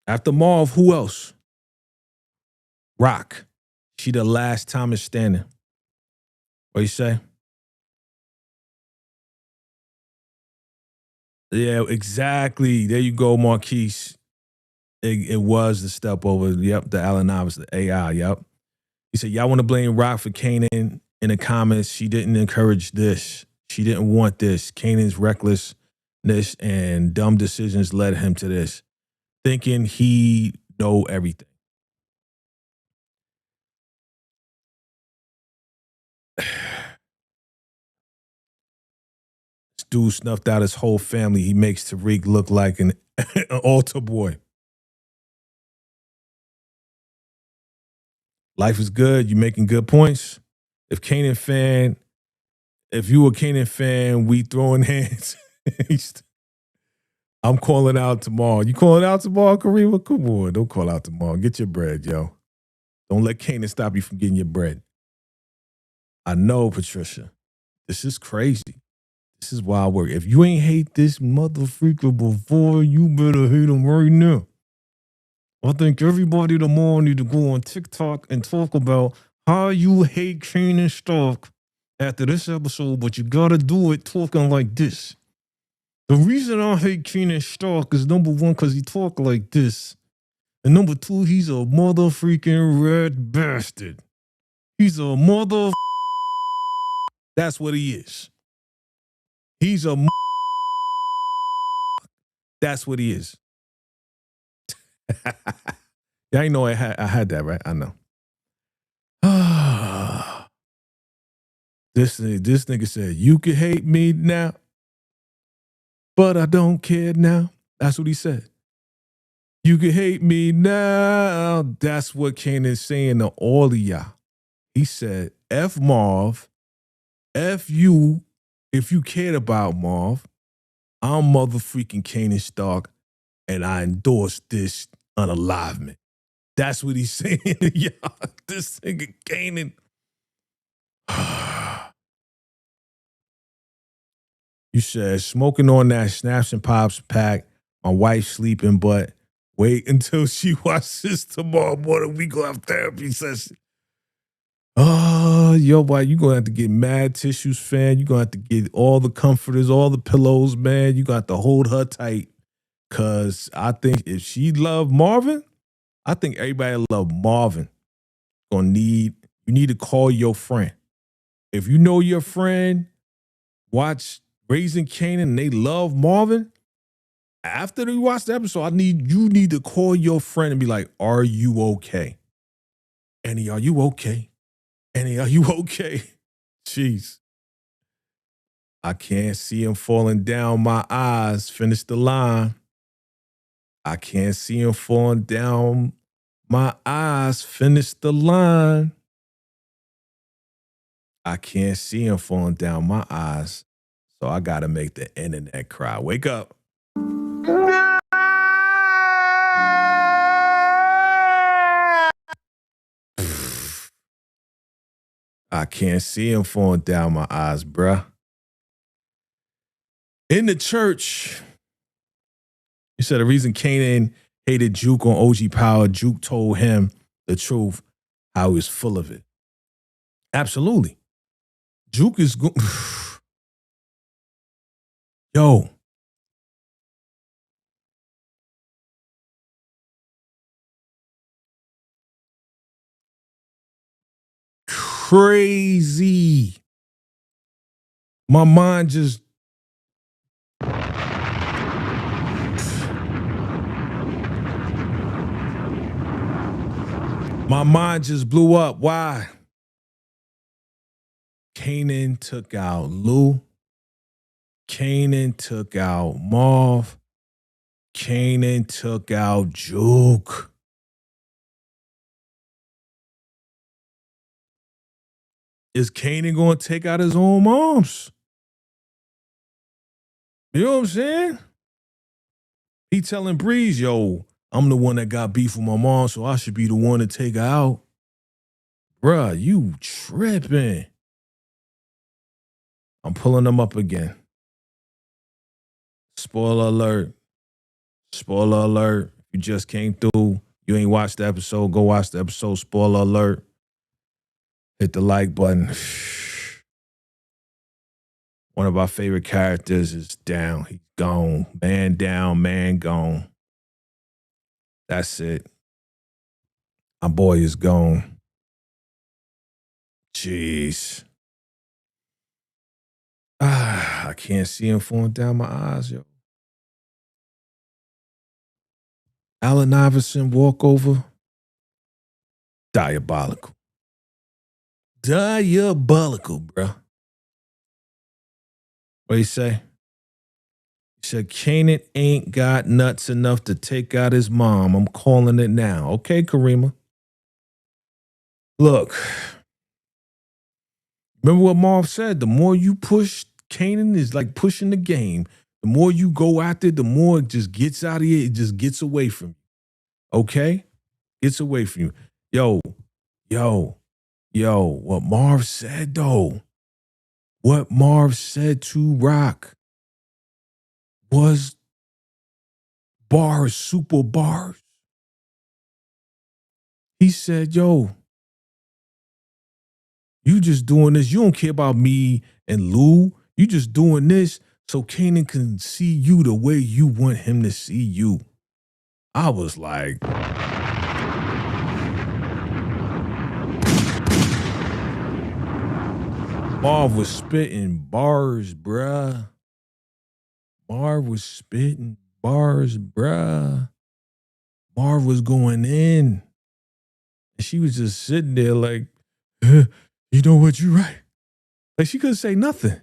After Marv, who else? Rock. She the last Thomas standing. What you say? Yeah, exactly. There you go, Marquise. It was the step over. Yep, the Allen Iverson, the AI. Yep. He said, y'all want to blame Rock for Kanan in the comments. She didn't encourage this. She didn't want this. Kanan's recklessness and dumb decisions led him to this. Thinking he know everything. This dude snuffed out his whole family. He makes Tariq look like an altar boy. Life is good. You making good points. If you a Kanan fan, we throwing hands. I'm calling out tomorrow. You calling out tomorrow, Karima? Come on, don't call out tomorrow. Get your bread, yo. Don't let Kanan stop you from getting your bread. I know, Patricia. This is crazy. This is wild work. If you ain't hate this motherfucker before, you better hate him right now. I think everybody tomorrow need to go on TikTok and talk about how you hate Kanan Stark after this episode, but you gotta do it talking like this. The reason I hate Kanan Stark is number one, because he talk like this. And number two, he's a motherfucking red bastard. He's a mother. That's what he is. He's a. That's what he is. Yeah, I know I had that, right? I know. This nigga said, you can hate me now, but I don't care now. That's what he said. You can hate me now. That's what Kanan's saying to all of y'all. He said, F Marv, F you, if you cared about Marv, I'm motherfucking Kanan Stark, and I endorse this unalivement. That's what he's saying to y'all. This nigga Kanan. You said, smoking on that Snaps and Pops pack. My wife sleeping, but wait until she watches tomorrow morning. We go have therapy session. Oh, yo, boy, you going to have to get mad tissues, fam. You're going to have to get all the comforters, all the pillows, man. You got to hold her tight. Because I think if she loved Marvin, I think everybody love Marvin. You need to call your friend. If you know your friend, watch Raising Kanan, and they love Marvin, after they watch the episode, you need to call your friend and be like, are you okay? Annie, are you okay? Annie, are you okay? Jeez. I can't see him falling down my eyes. Finish the line. I can't see him falling down my eyes. Finish the line. I can't see him falling down my eyes. So I got to make the internet cry. Wake up. I can't see him falling down my eyes, bruh. In the church, you said the reason Kanan hated Juke on OG Power, Juke told him the truth, how he was full of it. Absolutely. Juke is good. Yo. Crazy. My mind just. My mind just blew up. Why? Kanan took out Lou. Kanan took out Marv. Kanan took out Juke. Is Kanan going to take out his own moms? You know what I'm saying? He telling Breeze, yo, I'm the one that got beef with my mom, so I should be the one to take her out. Bruh, you tripping. I'm pulling them up again. Spoiler alert. Spoiler alert. If you just came through, you ain't watched the episode, go watch the episode. Spoiler alert. Hit the like button. One of our favorite characters is down. He's gone. Man down, man gone. That's it. My boy is gone. Jeez. I can't see him falling down my eyes, yo. Allen Iverson walkover. Diabolical. Diabolical, bro. What he say? He said, Kanan ain't got nuts enough to take out his mom. I'm calling it now. Okay, Karima. Look. Remember what Marv said? The more you push, Kanan is like pushing the game. The more you go after it, the more it just gets out of you. It just gets away from you. Okay? Gets away from you. Yo, what Marv said, though. What Marv said to Rock was bars, super bars. He said, yo, you just doing this. You don't care about me and Lou. You just doing this so Kanan can see you the way you want him to see you. I was like, Marv was spitting bars, bruh. Marv was spitting bars, bruh. Marv was going in. And she was just sitting there like, you know what, you right. Like she couldn't say nothing.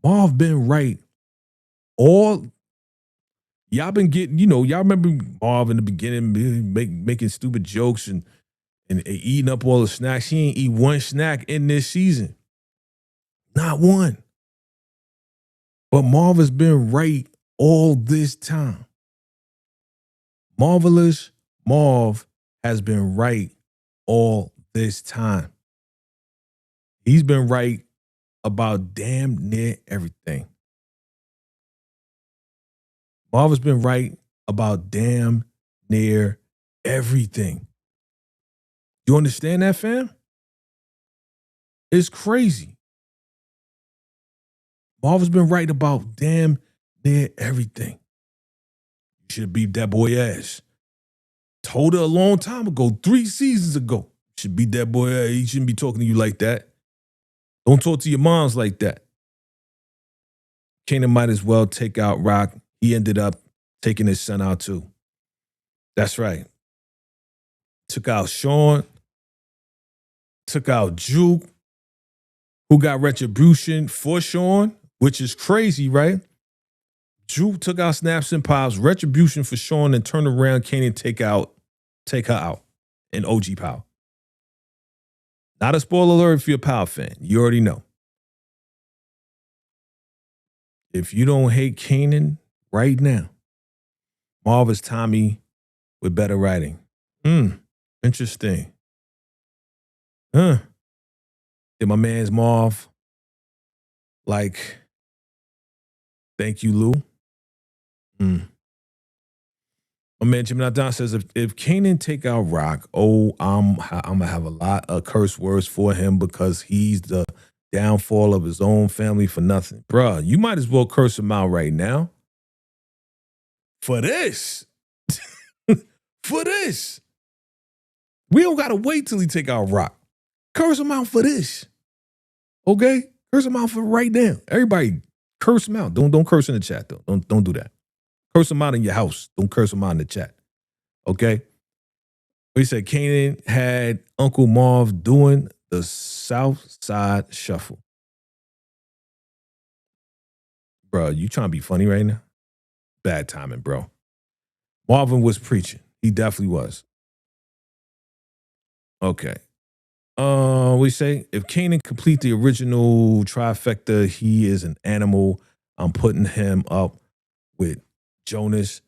Marv been right. All y'all been getting, y'all remember Marv in the beginning making stupid jokes and eating up all the snacks. She ain't eat one snack in this season. Not one. But Marv has been right all this time. Marvelous Marv has been right all this time. He's been right about damn near everything. Marv has been right about damn near everything. You understand that, fam? It's crazy. Marv has been right about damn near everything. You should beat that boy ass. Told her a long time ago, 3 seasons ago. You should beat that boy ass. He shouldn't be talking to you like that. Don't talk to your moms like that. Kanan might as well take out Rock. He ended up taking his son out too. That's right. Took out Sean. Took out Juke, who got retribution for Sean, which is crazy, right? Juke took out Snaps and Pops, retribution for Sean, and turned around Kanan take her out in OG Power. Not a spoiler alert if you're a Power fan. You already know. If you don't hate Kanan right now, Marv is Tommy with better writing. Interesting. Did my man's Marv like, thank you, Lou? My man Jimmy Don says, if Kanan take out Rock, I'm gonna have a lot of curse words for him because he's the downfall of his own family for nothing. Bruh, you might as well curse him out right now. For this. For this. We don't gotta wait till he take out Rock. Curse him out for this. Okay? Curse him out for right now. Everybody curse him out. Don't curse in the chat though. Don't do that. Curse him out in your house. Don't curse him out in the chat. Okay? We said Kanan had Uncle Marv doing the South Side Shuffle. Bro, you trying to be funny right now? Bad timing, bro. Marvin was preaching. He definitely was. Okay. We say if Kanan complete the original trifecta, he is an animal. I'm putting him up with Jonas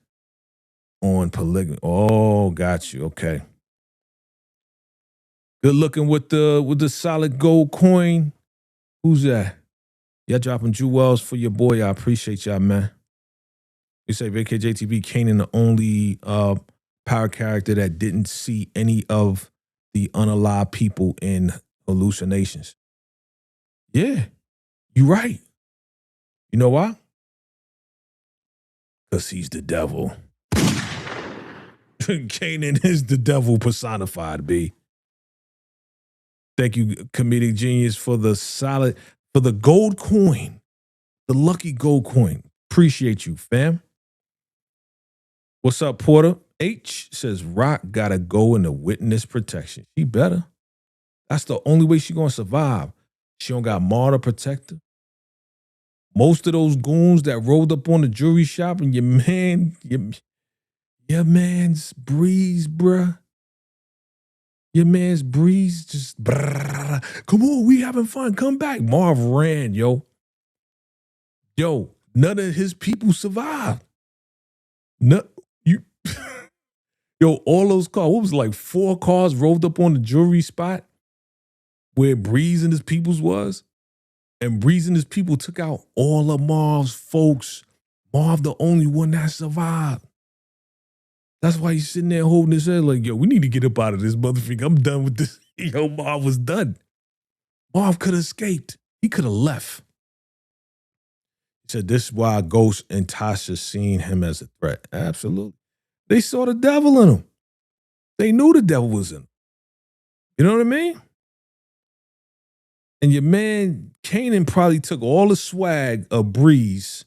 on polygamy. Oh, got you. Okay. Good looking with the solid gold coin. Who's that? Y'all dropping jewels for your boy. I appreciate y'all, man. You say VACAY-JAYTV, Kanan, the only power character that didn't see any of the unalive people in hallucinations. Yeah, you're right. You know why? Because he's the devil. Kanan is the devil personified, B. Thank you, comedic genius, for the gold coin, the lucky gold coin. Appreciate you, fam. What's up, Porter? H says Rock gotta go into witness protection. She better. That's the only way she gonna survive. She don't got Ma to protect her. Most of those goons that rolled up on the jewelry shop and your man's Breeze, bruh. Your man's Breeze just, come on, we having fun. Come back. Marv ran, yo. Yo, none of his people survived. No, you, yo, all those cars, what was it, like 4 cars rolled up on the jewelry spot where Breeze and his peoples was? And Breeze and his people took out all of Marv's folks. Marv, the only one that survived. That's why he's sitting there holding his head like, yo, we need to get up out of this motherfucker. I'm done with this. Yo, Marv was done. Marv could have escaped. He could have left. He said, this is why Ghost and Tasha seen him as a threat. Absolutely. They saw the devil in him. They knew the devil was in him. You know what I mean? And your man, Kanan, probably took all the swag of Breeze,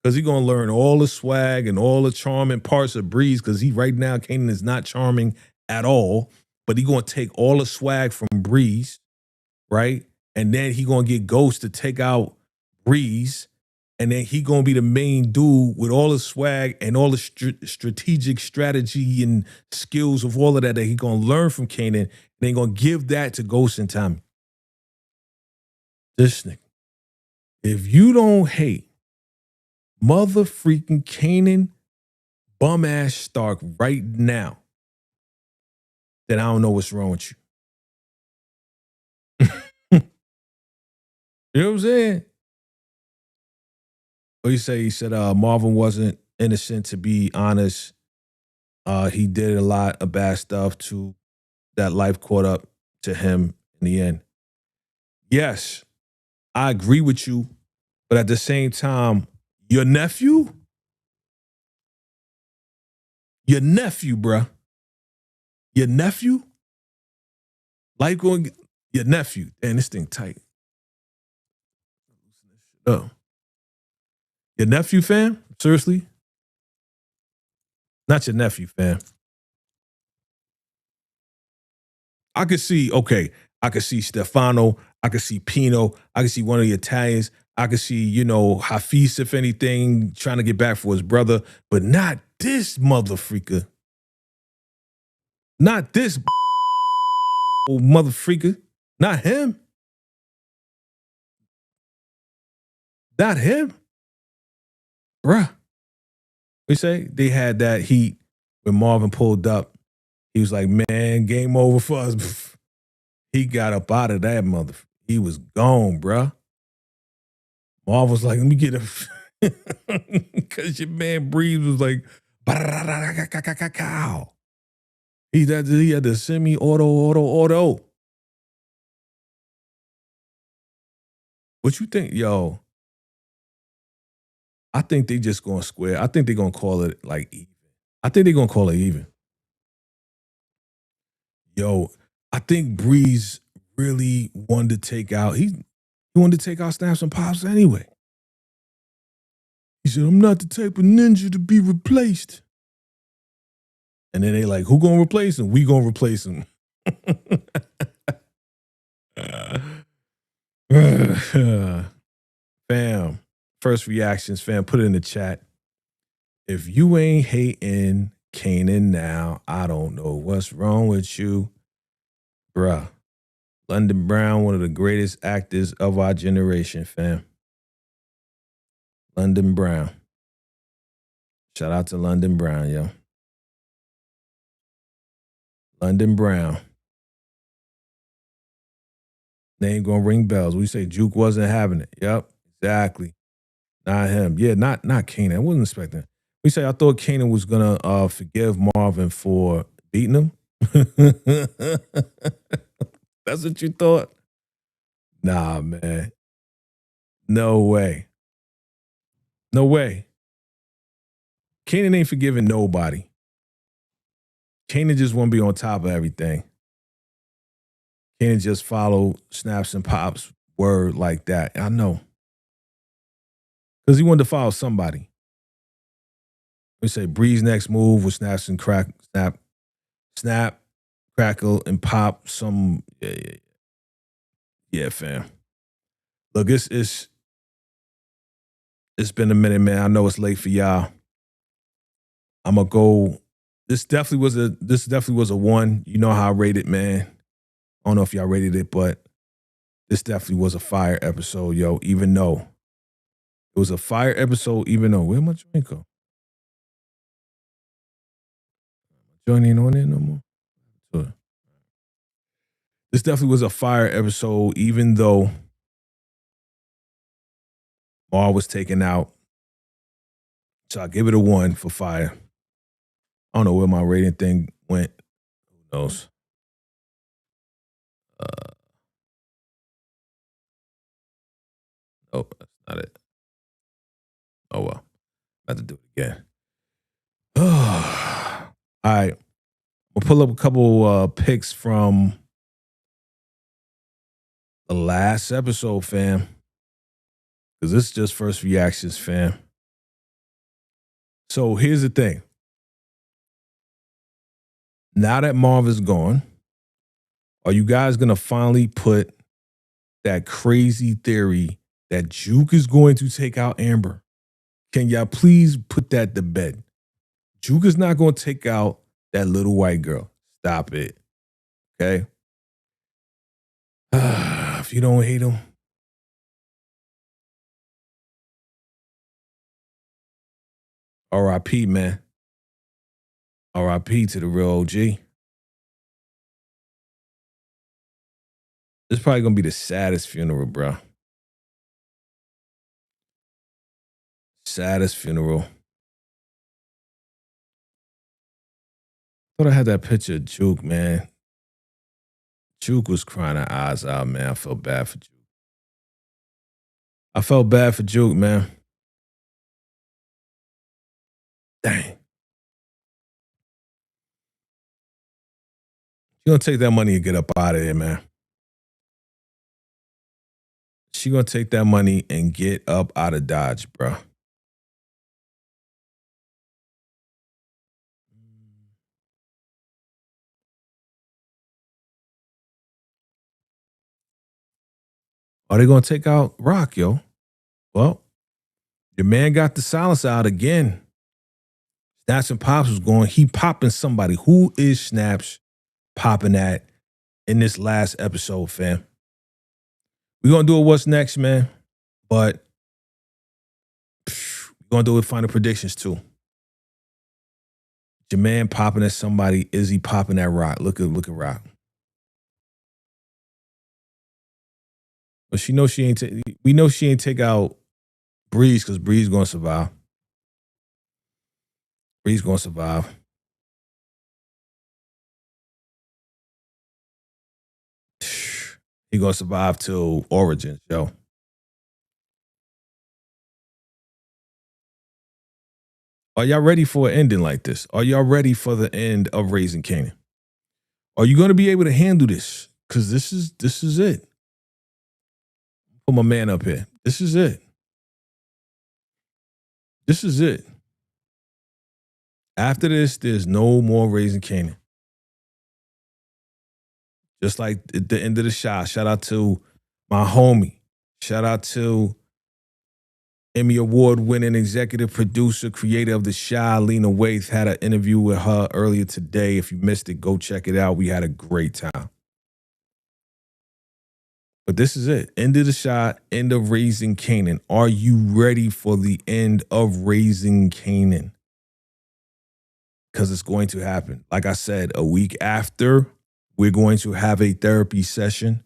because he's going to learn all the swag and all the charming parts of Breeze, because right now, Kanan is not charming at all, but he's going to take all the swag from Breeze, right? And then he going to get Ghost to take out Breeze, and then he going to be the main dude with all the swag and all the strategic strategy and skills of all of that he going to learn from Kanan, and then going to give that to Ghost and Tommy. This nigga, if you don't hate mother freaking Kanan bum ass Stark right now, then I don't know what's wrong with you. You know what I'm saying? What you say? He said Marvin wasn't innocent, to be honest. He did a lot of bad stuff too. That life caught up to him in the end. Yes, I agree with you, but at the same time, your nephew, bruh. Your nephew? Life going, your nephew. Damn, this thing tight. Oh. Your nephew, fam? Seriously? Not your nephew, fam. I could see, okay, I could see Stefano. I could see Pino. I could see one of the Italians. I could see, you know, Hafiz, if anything, trying to get back for his brother, but not this motherfreaker. Not this motherfreaker. Not him. Not him. Bruh. We say they had that heat when Marvin pulled up. He was like, man, game over for us. He got up out of that motherfucker. He was gone, bruh. Marv was like, let me get him. Because your man Breeze was like, he had the semi-auto. What you think? Yo, I think they just going to square. I think they're going to call it like even. I think they're going to call it even. Yo, I think Breeze really wanted to take out, he wanted to take out Snaps and Pops anyway. He said, I'm not the type of ninja to be replaced. And then they like, who gonna replace him? We gonna replace him. Fam, First reactions, fam. Put it in the chat. If you ain't hating Kanan now, I don't know what's wrong with you, bruh. London Brown, one of the greatest actors of our generation, fam. London Brown. Shout out to London Brown, yo. London Brown. Name gonna ring bells. We say Juke wasn't having it. Yep, exactly. Not him. Yeah, not Kanan. I wasn't expecting it. We say I thought Kanan was gonna forgive Marvin for beating him. That's what you thought? Nah, man. No way. No way. Kanan ain't forgiving nobody. Kanan just want to be on top of everything. Kanan just follow Snaps and Pop's word like that. I know. Because he wanted to follow somebody. We say Bree's next move was Snaps and Snap, Crackle, and Pop. Yeah, fam. Look, it's been a minute, man. I know it's late for y'all. I'm gonna go. This definitely was a 1. You know how I rated, man. I don't know if y'all rated it, but this definitely was a fire episode, yo. Even though it was a fire episode, where my drink go? Joint ain't on there no more. So, this definitely was a fire episode, even though Mar was taken out. So I give it a 1 for fire. I don't know where my rating thing went. Who knows? Nope, that's not it. Oh well. I have to do it again. All right. We'll pull up a couple pics from the last episode, fam. Because this is just first reactions, fam. So here's the thing. Now that Marvin's gone, are you guys going to finally put that crazy theory that Juke is going to take out Amber? Can y'all please put that to bed? Juke is not going to take out that little white girl. Stop it. Okay? If you don't hate him. R.I.P, man. R.I.P to the real OG. This is probably going to be the saddest funeral, bro. Saddest funeral. Thought I had that picture of Juke, man. Juke was crying her eyes out, man. I felt bad for Juke. I felt bad for Juke, man. Dang. She gonna take that money and get up out of there, man. She gonna take that money and get up out of Dodge, bro. Are they gonna take out Rock, yo? Well, your man got the silence out again. Snaps and Pops was going. He popping somebody. Who is Snaps popping at in this last episode, fam? We're gonna do it what's next, man. But we're gonna do it final predictions too. Your man popping at somebody. Is he popping at Rock? Look at Rock. But she knows she ain't. We know she ain't take out Breeze because Breeze gonna survive. Breeze gonna survive. He gonna survive till Origins, yo. Are y'all ready for an ending like this? Are y'all ready for the end of Raising Kanan? Are you gonna be able to handle this? Because this is it. Put my man up here. This is it. This is it. After this, there's no more Raising Kanan. Just like at the end of the shot. Shout out to my homie. Shout out to Emmy Award-winning executive producer, creator of The Shy, Lena Waithe, had an interview with her earlier today. If you missed it, go check it out. We had a great time. But this is it. End of The Shy, end of Raising Kanan. Are you ready for the end of Raising Kanan? Because it's going to happen. Like I said, a week after, we're going to have a therapy session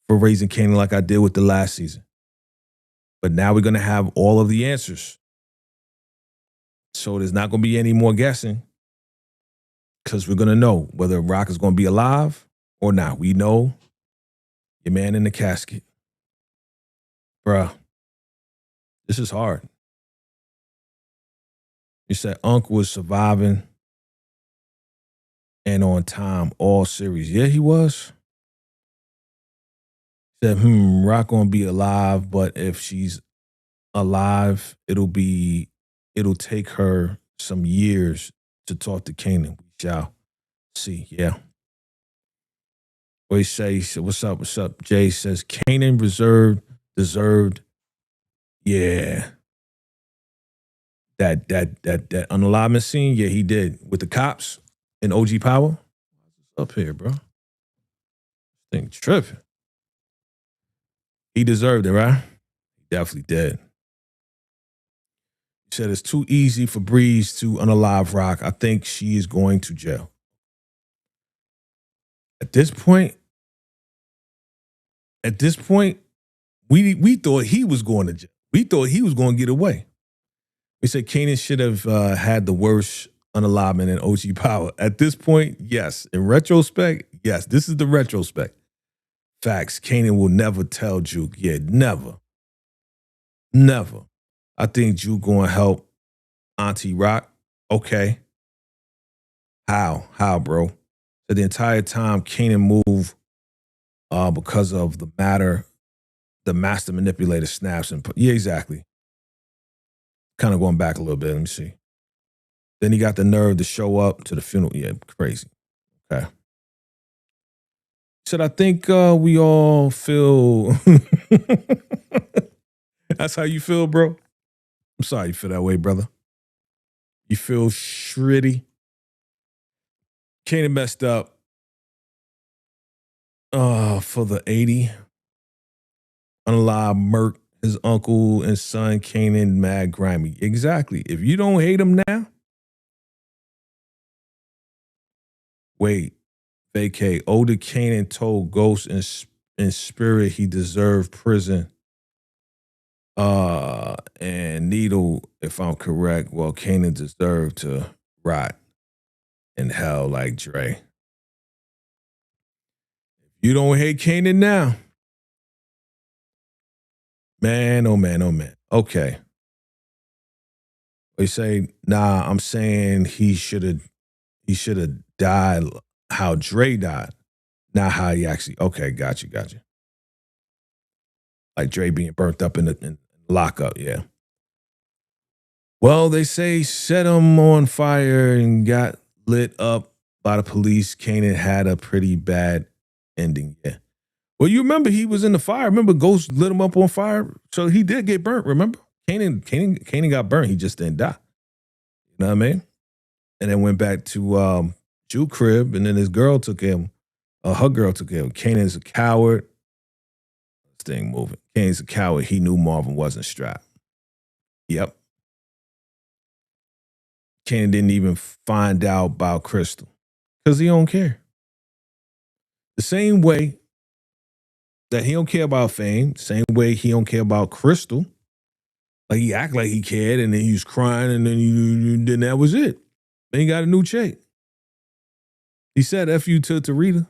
for Raising Kanan like I did with the last season. But now we're going to have all of the answers. So there's not going to be any more guessing because we're going to know whether Rock is going to be alive or not. We know your man in the casket. Bruh, this is hard. You said Unc was surviving and on time all series. Yeah, he was. Said, Rock gonna be alive, but if she's alive, it'll take her some years to talk to Kanan. We shall see. Yeah. What he say? What's up? Jay says Kanan deserved. Yeah. That unalignment scene, yeah, he did with the cops and OG Power. Up here, bro. Thing tripping. He deserved it, right? He definitely did. He said it's too easy for Breeze to unalive Rock. I think she is going to jail. At this point, we thought he was going to jail. We thought he was going to get away. We said Kanan should have had the worst unalignment in OG Power. At this point, yes. In retrospect, yes. This is the retrospect. Facts. Kanan will never tell Juke. Yeah, never. Never. I think Juke going to help Auntie Rock. Okay. How, bro? So the entire time Kanan moved because of the master manipulator snaps. Yeah, exactly. Kind of going back a little bit. Let me see. Then he got the nerve to show up to the funeral. Yeah, crazy. Okay. He said, I think we all feel. That's how you feel, bro? I'm sorry you feel that way, brother. You feel shitty. Kanan messed up for the 80. Unalive Merc, his uncle and son, Kanan, mad grimy. Exactly. If you don't hate him now, wait. VACAY. Older Kanan told Ghost in spirit he deserved prison. And Needle, if I'm correct, well, Kanan deserved to rot in hell like Dre. If you don't hate Kanan now, man, oh man, oh man. Okay. They say, nah, I'm saying he should have died how Dre died, not how he actually. Okay, got you. Like Dre being burnt up in lockup, yeah. Well, they say set him on fire and got lit up by the police. Kanan had a pretty bad ending, yeah. Well, you remember he was in the fire. Remember Ghost lit him up on fire? So he did get burnt, remember? Kanan got burnt. He just didn't die. You know what I mean? And then went back to Juke crib, and then his girl took him. Her girl took him. Kanan's a coward. This thing moving. Kanan's a coward. He knew Marvin wasn't strapped. Yep. Kanan didn't even find out about Crystal because he don't care. The same way that he don't care about Fame, same way he don't care about Crystal. Like he act like he cared, and then he was crying, and then that was it. Then he got a new chick. He said F you to Jarita.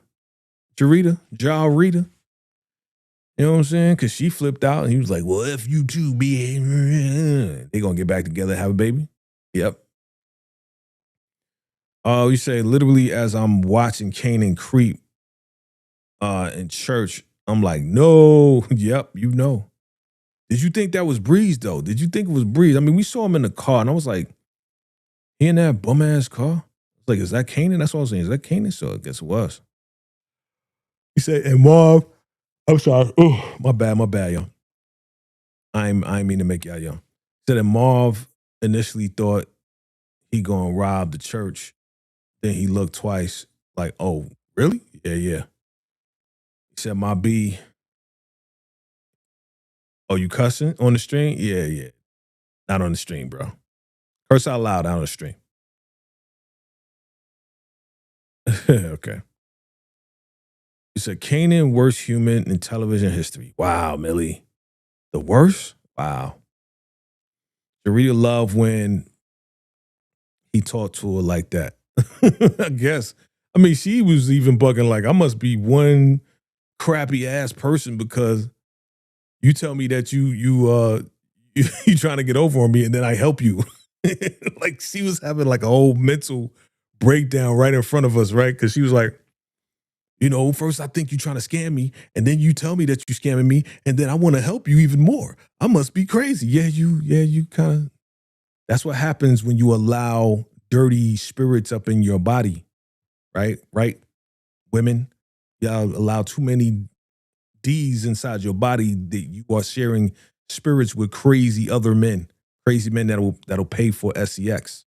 You know what I'm saying? Because she flipped out, and he was like, well, F you too, bitch. They gonna get back together and have a baby? Yep. Oh, you say literally as I'm watching Kanan creep in church, I'm like, no. Yep, you know. Did you think that was Breeze, though? Did you think it was Breeze? I mean, we saw him in the car, and I was like, he in that bum-ass car? Like, is that Kanan? That's what I was saying. Is that Kanan? So I guess it was. He said, and Marv, I'm sorry. Oh, my bad, y'all. I ain't mean to make y'all young. Said that Marv initially thought he gonna rob the church. Then he looked twice, like, oh, really? Yeah, yeah. He said, my B, oh, you cussing on the stream? Yeah, yeah. Not on the stream, bro. Curse out loud, not on the stream. Okay. He said, Kanan, worst human in television history. Wow, Millie. The worst? Wow. Sharita loved when he talked to her like that. I guess. I mean, she was even bugging like, I must be one crappy ass person because you tell me that you trying to get over on me and then I help you. Like she was having like a whole mental breakdown right in front of us, right? Because she was like, you know, first I think you're trying to scam me, and then you tell me that you're scamming me, and then I want to help you even more. I must be crazy. Yeah, you kind of. That's what happens when you allow dirty spirits up in your body, right? Right, women, y'all allow too many D's inside your body that you are sharing spirits with crazy other men, crazy men that'll pay for sex.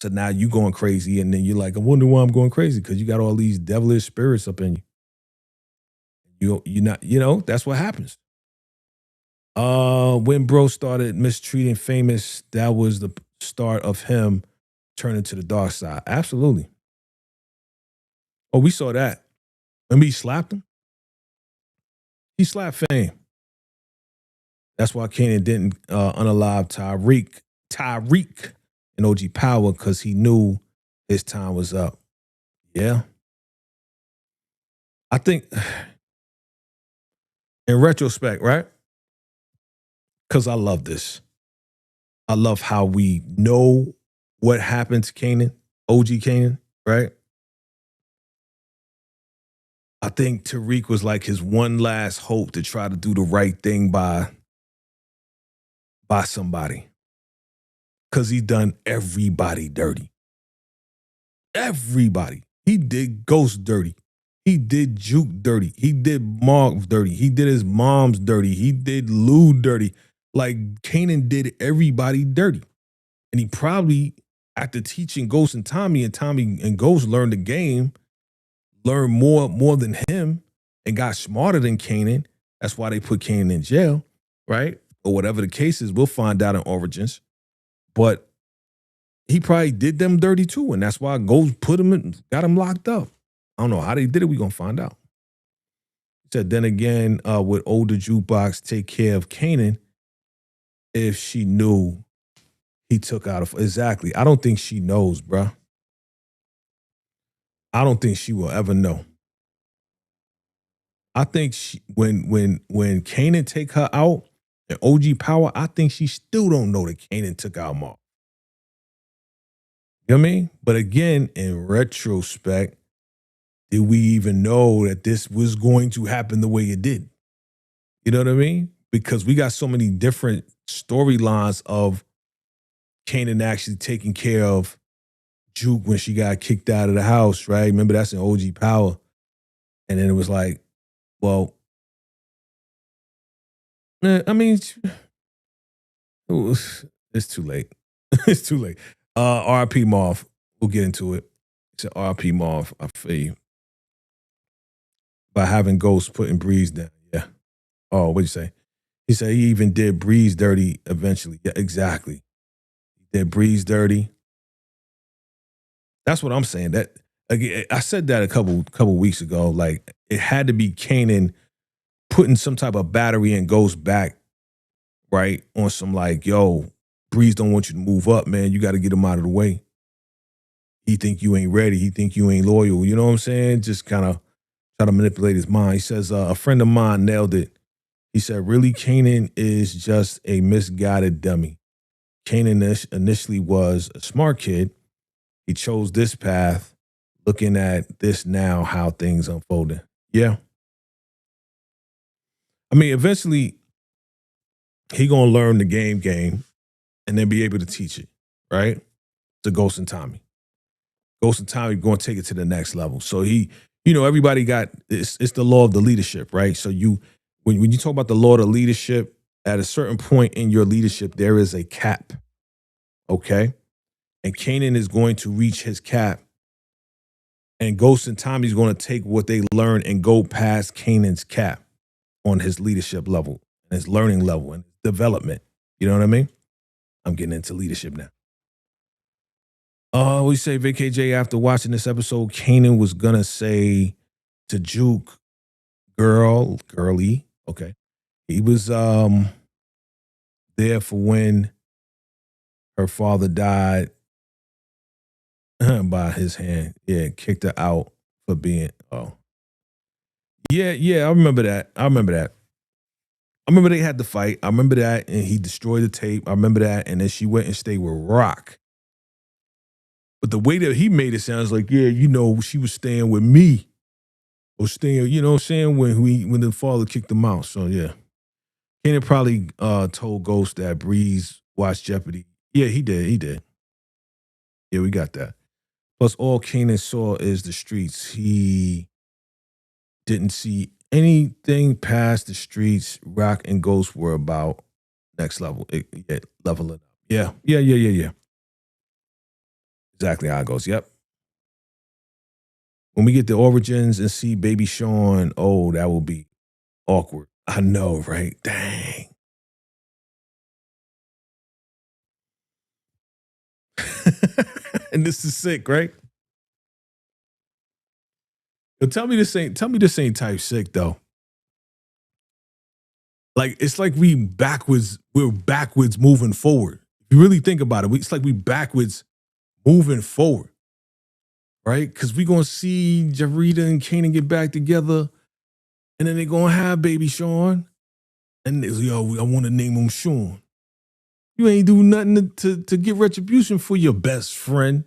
So now you going crazy, and then you're like, I wonder why I'm going crazy because you got all these devilish spirits up in you. You're not, you know, that's what happens. When bro started mistreating Famous, that was the start of him turning to the dark side. Absolutely. Oh, we saw that. Remember he slapped him? He slapped Fame. That's why Kanan didn't unalive Tariq and OG Power because he knew his time was up. Yeah. I think in retrospect, right? Because I love this. I love how we know what happened to Kanan, OG Kanan, right? I think Tariq was like his one last hope to try to do the right thing by somebody. Because he done everybody dirty. Everybody. He did Ghost dirty. He did Juke dirty. He did Marv dirty. He did his mom's dirty. He did Lou dirty. Like Kanan did everybody dirty. And he probably, after teaching Ghost and Tommy and Ghost learned the game, learned more than him and got smarter than Kanan. That's why they put Kanan in jail, right? Or whatever the case is, we'll find out in Origins. But he probably did them dirty too, and that's why Ghost put him in, got him locked up. I don't know how they did it. We're going to find out. He said, then again, would older Jukebox take care of Kanan if she knew he took out of... Exactly. I don't think she knows, bruh. I don't think she will ever know. I think when Kanan take her out and OG Power, I think she still don't know that Kanan took out Mark. You know what I mean? But again, in retrospect, did we even know that this was going to happen the way it did? You know what I mean? Because we got so many different storylines of Kanan actually taking care of Juke when she got kicked out of the house, right? Remember, that's in OG Power. And then it was like, well, I mean, it's too late. It's too late. R.I.P. Marv. We'll get into it. It's R.I.P. Marv. I feel you. By having Ghost putting Breeze down. Yeah. Oh, what'd you say? He said he even did Breeze dirty eventually. Yeah, exactly. He did Breeze dirty. That's what I'm saying. That again, I said that a couple weeks ago. Like it had to be Kanan putting some type of battery in Ghost back, right? On some like, yo, Breeze don't want you to move up, man. You got to get him out of the way. He think you ain't ready. He think you ain't loyal. You know what I'm saying? Just kind of try to manipulate his mind. He says, a friend of mine nailed it. He said, really, Kanan is just a misguided dummy. Kanan initially was a smart kid. He chose this path, looking at this now, how things unfolding. Yeah. I mean, eventually, he gonna learn the game and then be able to teach it, right? To Ghost and Tommy. Ghost and Tommy going to take it to the next level. So he, you know, everybody got, it's the law of the leadership, right? So when you talk about the law of the leadership, At a certain point in your leadership, there is a cap. Okay. And Kanan is going to reach his cap. And Ghost and Tommy's going to take what they learn and go past Kanan's cap on his leadership level, his learning level, and development. You know what I mean? I'm getting into leadership now. We say VACAY-J after watching this episode, Kanan was going to say to Juke, girly, okay. He was there for when her father died by his hand. Yeah, kicked her out for being, Yeah, I remember that. I remember they had the fight. I remember that, and he destroyed the tape. I remember that, and then she went and stayed with Rock. But the way that he made it sounds like, yeah, she was staying with me. Or staying, you know what I'm saying, when the father kicked him out. So, yeah. Kanan probably told Ghost that Breeze watched Jeopardy. Yeah, he did. Yeah, we got that. Plus, all Kanan saw is the streets. He didn't see anything past the streets. Rock and Ghost were about next level. Leveling up. Yeah. Exactly how it goes. Yep. When we get the origins and see Baby Sean, that will be awkward. I know, right? Dang. And this is sick, right? But tell me this ain't type sick though. Like it's like we're backwards moving forward. If you really think about it, it's like we backwards moving forward. Right? Because we're gonna see Jarita and Kanan get back together, and then they're gonna have Baby Sean. And I want to name him Sean. You ain't do nothing to get retribution for your best friend.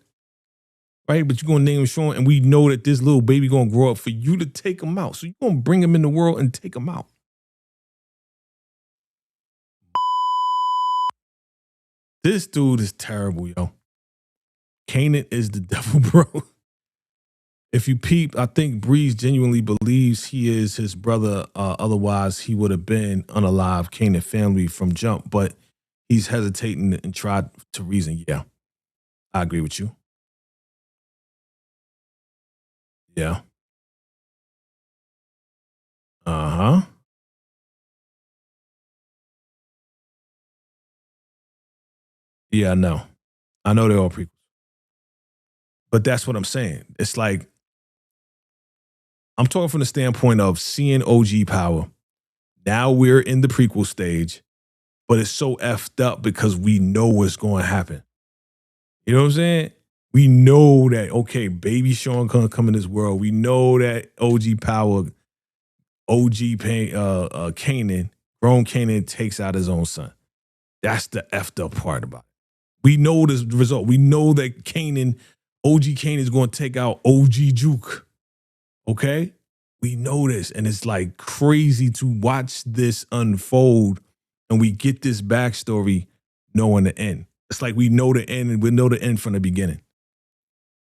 Right? But you're going to name him Sean, and we know that this little baby going to grow up for you to take him out. So you're going to bring him in the world and take him out. This dude is terrible, yo. Kanan is the devil, bro. If you peep, I think Breeze genuinely believes he is his brother. Otherwise, he would have been unalive Kanan family from jump. But he's hesitating and tried to reason. Yeah, I agree with you. Yeah. Uh-huh. Yeah, I know. I know they're all prequels. But that's what I'm saying. It's like, I'm talking from the standpoint of seeing OG power. Now we're in the prequel stage, but it's so effed up because we know what's going to happen. You know what I'm saying? We know that, okay, Baby Sean gonna come in this world. We know that OG power, Kanan, grown Kanan takes out his own son. That's the effed up part about it. We know the result. We know that OG Kanan is going to take out OG Juke. Okay? We know this. And it's like crazy to watch this unfold and we get this backstory knowing the end. It's like we know the end and we know the end from the beginning.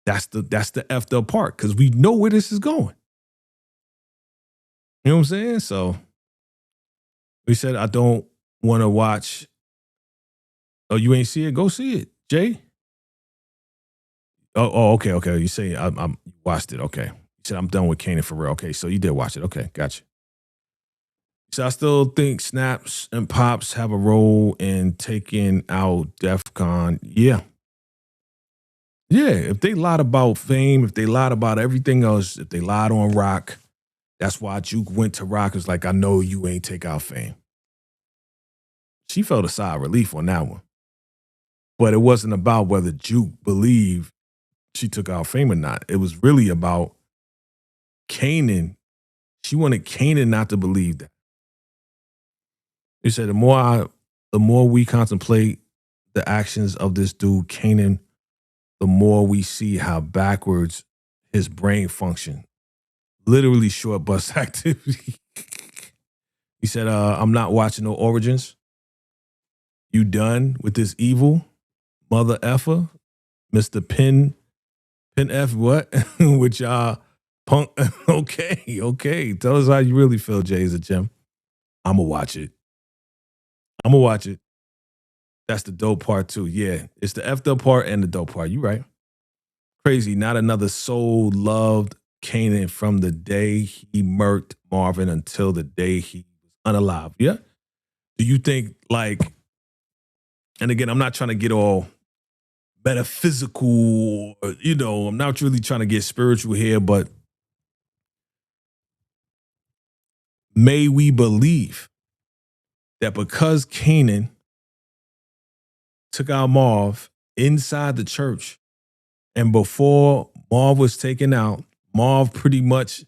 That's the effed up part because we know where this is going. You know what I'm saying? So we said, I don't want to watch. Oh, you ain't see it? Go see it, Jay. Okay. You say I watched it. Okay. You said I'm done with Kanan for real. Okay, so you did watch it. Okay, gotcha. So I still think snaps and pops have a role in taking out DEFCON. Yeah. Yeah, if they lied about fame, if they lied about everything else, if they lied on Rock, that's why Juke went to Rock. It's like, I know you ain't take out fame. She felt a sigh of relief on that one. But it wasn't about whether Juke believed she took out fame or not. It was really about Kanan. She wanted Kanan not to believe that. He said, the more we contemplate the actions of this dude, Kanan, the more we see how backwards his brain functioned. Literally short bus activity. He said, I'm not watching no Origins. You done with this evil mother effer, Mr. Pin F what? With y'all punk. Okay. Tell us how you really feel, Jay, is a gem. I'ma watch it. I'm gonna watch it. That's the dope part too. Yeah, it's the effed up part and the dope part. You right. Crazy. Not another soul loved Kanan from the day he murked Marvin until the day he was unalive. Yeah. Do you think like, and again, I'm not trying to get all metaphysical, I'm not really trying to get spiritual here, but may we believe that because Kanan took out Marv inside the church, and before Marv was taken out, Marv pretty much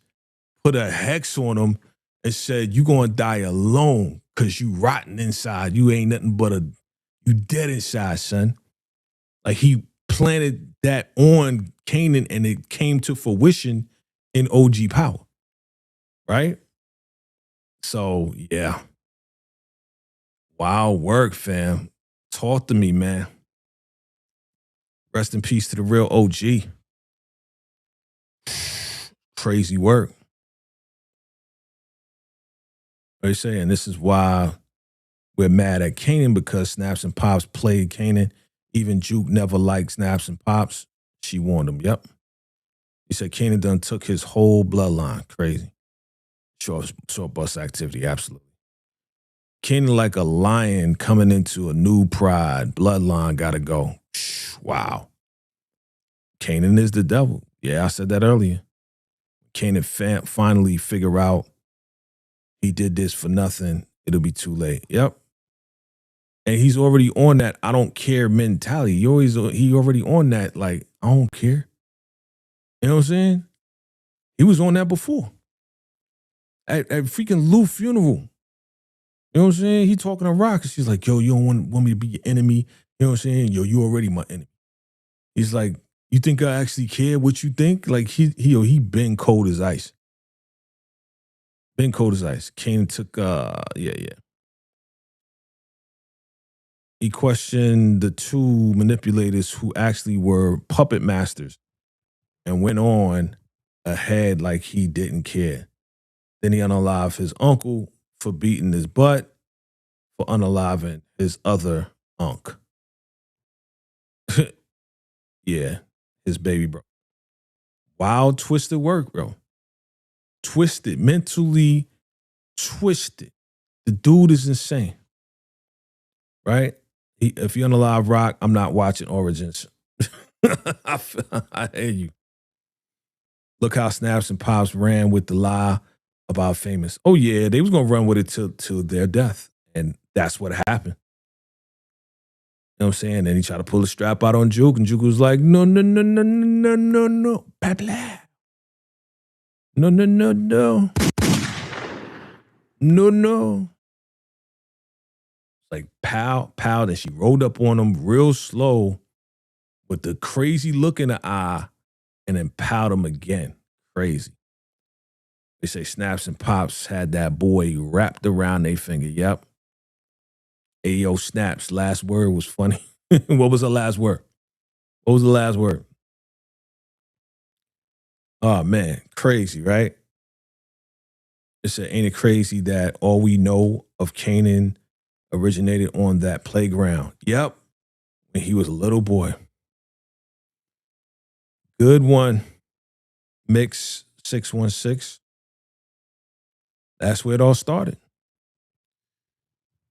put a hex on him and said, "You gonna die alone because you rotten inside. You ain't nothing but you dead inside, son." Like he planted that on Kanan and it came to fruition in OG Power. Right? So yeah. Wild work, fam. Talk to me, man. Rest in peace to the real OG. Crazy work. What are you saying? This is why we're mad at Kanan, because Snaps and Pops played Kanan. Even Juke never liked Snaps and Pops. She warned him. Yep. He said Kanan done took his whole bloodline. Crazy. Short bus activity. Absolutely. Kanan like a lion coming into a new pride. Bloodline gotta go. Wow. Kanan is the devil. Yeah, I said that earlier. Kanan finally figure out he did this for nothing. It'll be too late. Yep. And he's already on that I don't care mentality. He already on that, like, I don't care. You know what I'm saying? He was on that before. At freaking Lou funeral. You know what I'm saying? He talking to Rock, and she's like, "Yo, you don't want me to be your enemy." You know what I'm saying? "Yo, you already my enemy." He's like, "You think I actually care what you think?" Like he been cold as ice. Been cold as ice. Kanan took yeah. He questioned the two manipulators who actually were puppet masters and went on ahead like he didn't care. Then he unalived his uncle for beating his butt, for unaliving his other unk. Yeah, his baby bro. Wild, twisted work, bro. Twisted, mentally twisted. The dude is insane, right? If you unalive Rock, I'm not watching Origins. I hear you. Look how Snaps and Pops ran with the lie about Famous. Oh yeah, they was gonna run with it till their death, and that's what happened. You know what I'm saying? Then he tried to pull the strap out on Juke, and Juke was like, "No, no, no, no, no, no, no, blah blah. No, no, no, no, no, no." Like pow, pow. Then she rolled up on him real slow with the crazy look in the eye, and then powed him again. Crazy. They say Snaps and Pops had that boy wrapped around their finger. Yep. Ayo, Snaps, last word was funny. What was the last word? What was the last word? Oh, man. Crazy, right? It said, ain't it crazy that all we know of Kanan originated on that playground? Yep. When he was a little boy. Good one. Mix 616. That's where it all started.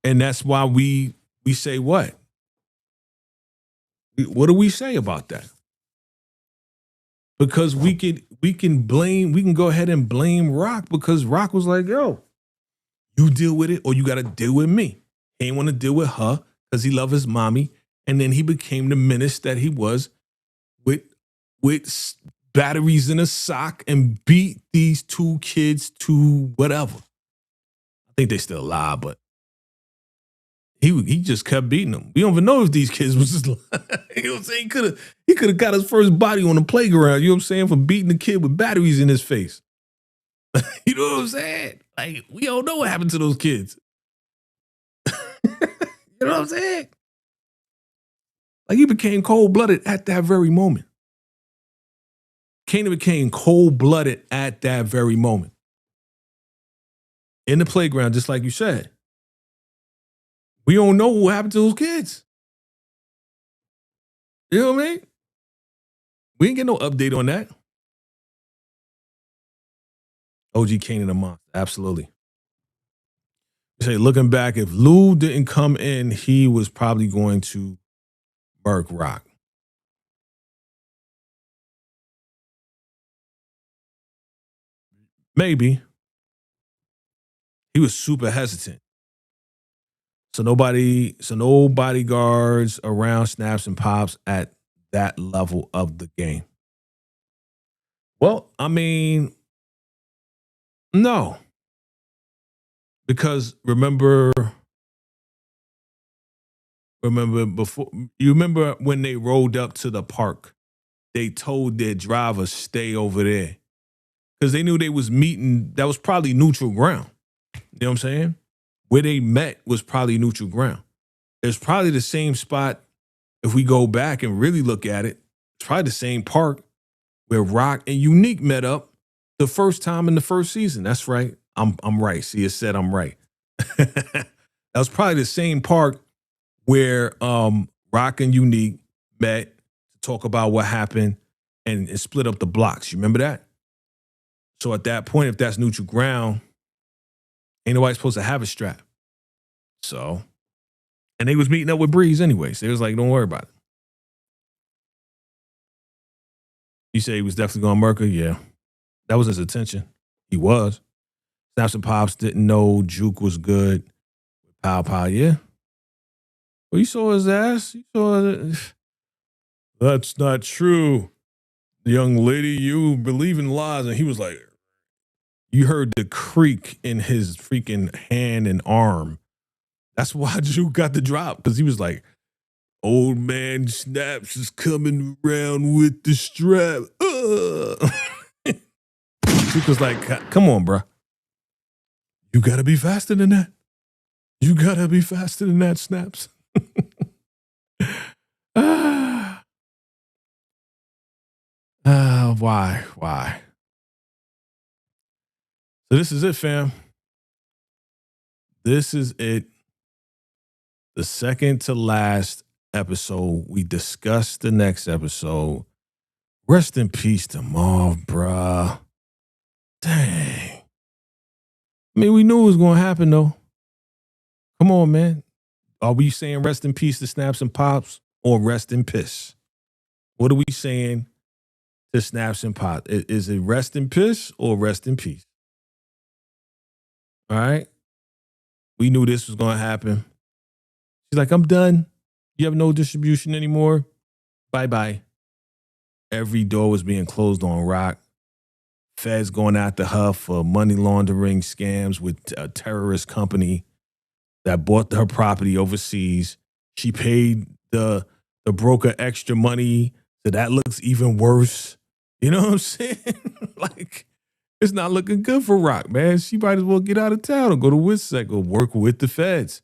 And that's why we say what? What do we say about that? Because we can go ahead and blame Rock, because Rock was like, "Yo, you deal with it or you got to deal with me." He didn't want to deal with her because he loved his mommy. And then he became the menace that he was with batteries in a sock and beat these two kids to whatever. I think they still alive, but he just kept beating them. We don't even know if these kids was just, you know what I'm saying? He could have got his first body on the playground, you know what I'm saying, for beating the kid with batteries in his face. You know what I'm saying? Like, we don't know what happened to those kids. You know what I'm saying? Like, he became cold-blooded at that very moment. Kanan became cold-blooded at that very moment. In the playground, just like you said. We don't know what happened to those kids. You know what I mean? We didn't get no update on that. OG Kanan the monster, absolutely. Say, looking back, if Lou didn't come in, he was probably going to murk Rock. Maybe. He was super hesitant. So no bodyguards around Snaps and Pops at that level of the game. Well, I mean, no. Because remember before, you remember when they rolled up to the park, they told their driver stay over there. Because they knew they was meeting, that was probably neutral ground. You know what I'm saying? Where they met was probably neutral ground. It's probably the same spot, if we go back and really look at it, it's probably the same park where Rock and Unique met up the first time in the first season. That's right. I'm right. See, it said I'm right. That was probably the same park where Rock and Unique met to talk about what happened and split up the blocks. You remember that? So at that point, if that's neutral ground, ain't nobody supposed to have a strap. So, and they was meeting up with Breeze anyways. They was like, don't worry about it. You say he was definitely going to murk her? Yeah. That was his intention. He was. Snaps and Pops didn't know Juke was good. Pow Pow, yeah. Well, you saw his ass. You saw it. That's not true. Young lady, you believe in lies. And he was like, you heard the creak in his freaking hand and arm. That's why Juke got the drop, because he was like, old man Snaps is coming around with the strap. Juke was like, come on, bro. You got to be faster than that. You got to be faster than that, Snaps. Why? So this is it, fam. This is it. The second to last episode. We discussed the next episode. Rest in peace to Marv, bruh. Dang. I mean, we knew it was going to happen, though. Come on, man. Are we saying rest in peace to Snaps and Pops or rest in piss? What are we saying to Snaps and Pops? Is it rest in piss or rest in peace? All right. We knew this was going to happen. She's like, I'm done. You have no distribution anymore. Bye-bye. Every door was being closed on Rock. Feds going after her for money laundering scams with a terrorist company that bought her property overseas. She paid the broker extra money, so that looks even worse. You know what I'm saying? Like, it's not looking good for Rock, man. She might as well get out of town and go to WITSEC or work with the feds.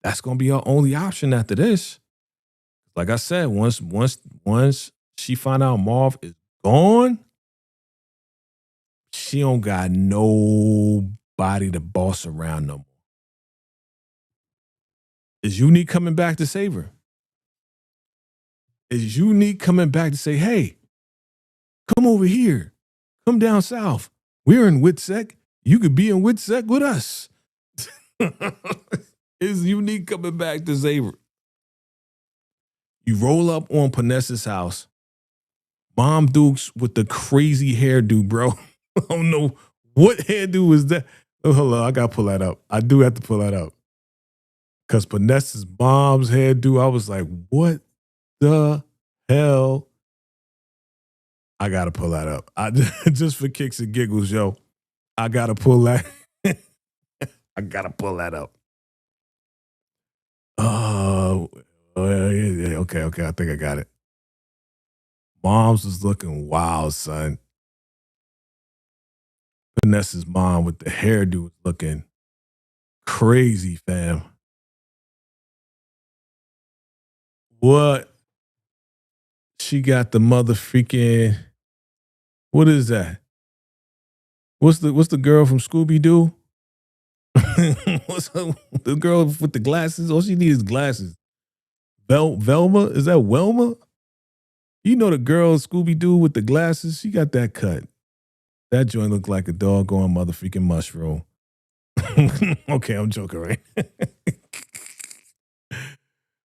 That's going to be her only option after this. Like I said, once she find out Marv is gone, she don't got nobody to boss around no more. Is Unique coming back to save her? Is Unique coming back to say, hey, come over here. Come down south. We're in WITSEC. You could be in WITSEC with us. Is Unique coming back to save her? You roll up on Panessa's house. Mom Dukes with the crazy hairdo, bro. I don't know what hairdo was that. Oh, hold on, I gotta pull that up. I do have to pull that up. Because Panessa's mom's hairdo, I was like, what the hell? I gotta pull that up. Just for kicks and giggles, yo. I gotta pull that. I gotta pull that up. Oh, yeah, okay. I think I got it. Mom's was looking wild, son. Vanessa's mom with the hairdo was looking crazy, fam. What? She got the mother freaking. What is that? What's the girl from Scooby-Doo? What's up? The girl with the glasses? All she needs is glasses. Velma? Is that Welma? You know the girl Scooby-Doo with the glasses? She got that cut. That joint looked like a doggone motherfucking mushroom. Okay, I'm joking, right?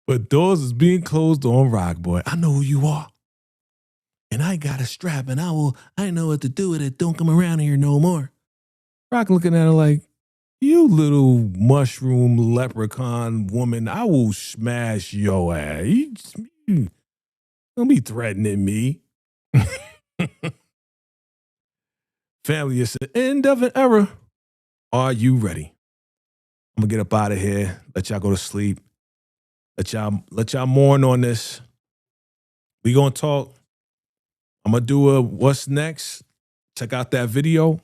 But doors is being closed on Rock Boy. I know who you are. And I got a strap and I know what to do with it. Don't come around here no more. Rock looking at her like, you little mushroom leprechaun woman, I will smash your ass. You don't be threatening me. Family, it's the end of an era. Are you ready? I'm gonna get up out of here. Let y'all go to sleep. Let y'all mourn on this. We gonna talk. I'm gonna do a what's next. Check out that video.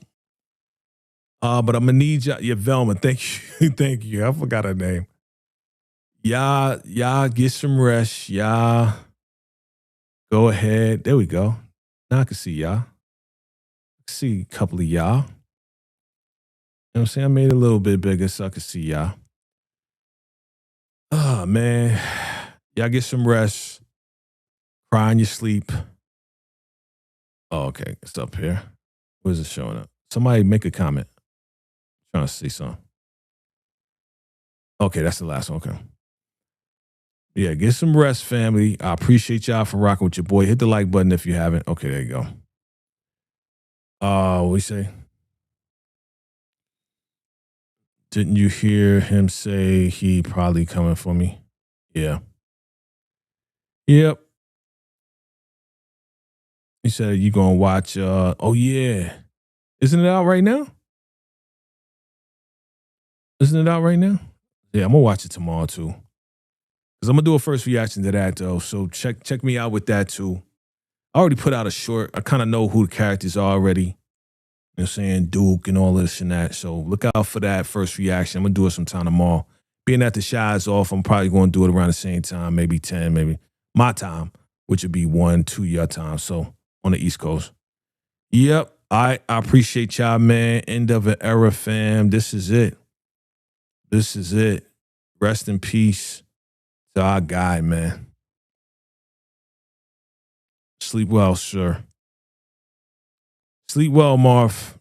But I'm gonna need y'all. Yeah, Velma, thank you. Thank you. I forgot her name. Y'all get some rest. Y'all go ahead. There we go. Now I can see y'all. I can see a couple of y'all. You know what I'm saying? I made it a little bit bigger so I can see y'all. Oh, man. Y'all get some rest. Cry in your sleep. Oh, okay. It's up here. Where's it showing up? Somebody make a comment. I'm trying to see something. Okay, that's the last one. Okay. Yeah, get some rest, family. I appreciate y'all for rocking with your boy. Hit the like button if you haven't. Okay, there you go. What we say? Didn't you hear him say he probably coming for me? Yeah. Yep. He said you gonna watch oh yeah. Isn't it out right now? Isn't it out right now? Yeah, I'm gonna watch it tomorrow too. Because I'm gonna do a first reaction to that though. So check me out with that too. I already put out a short. I kind of know who the characters are already. You know what I'm saying? Duke and all this and that. So look out for that first reaction. I'm going to do it sometime tomorrow. Being that the Shy is off, I'm probably going to do it around the same time, maybe 10, maybe my time, which would be 1, 2 your time. So on the East Coast. Yep. I appreciate y'all, man. End of an era, fam. This is it. This is it. Rest in peace to our guy, man. Sleep well, sir. Sleep well, Marv.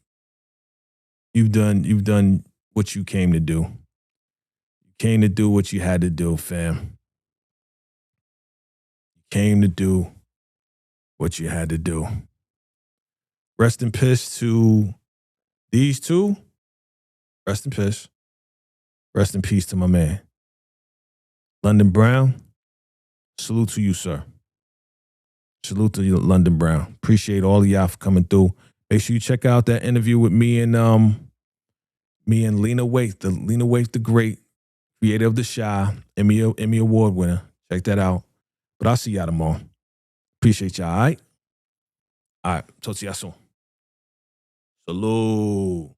You've done what you came to do. You came to do what you had to do, fam. You came to do what you had to do. Rest in peace to these two. Rest in peace. Rest in peace to my man. London Brown. Salute to you, sir. Salute to you, London Brown. Appreciate all of y'all for coming through. Make sure you check out that interview with me and Lena Waithe, the great, creator of The Shy, Emmy Award winner. Check that out. But I'll see y'all tomorrow. Appreciate y'all, all right? All right, talk to y'all soon. Salute.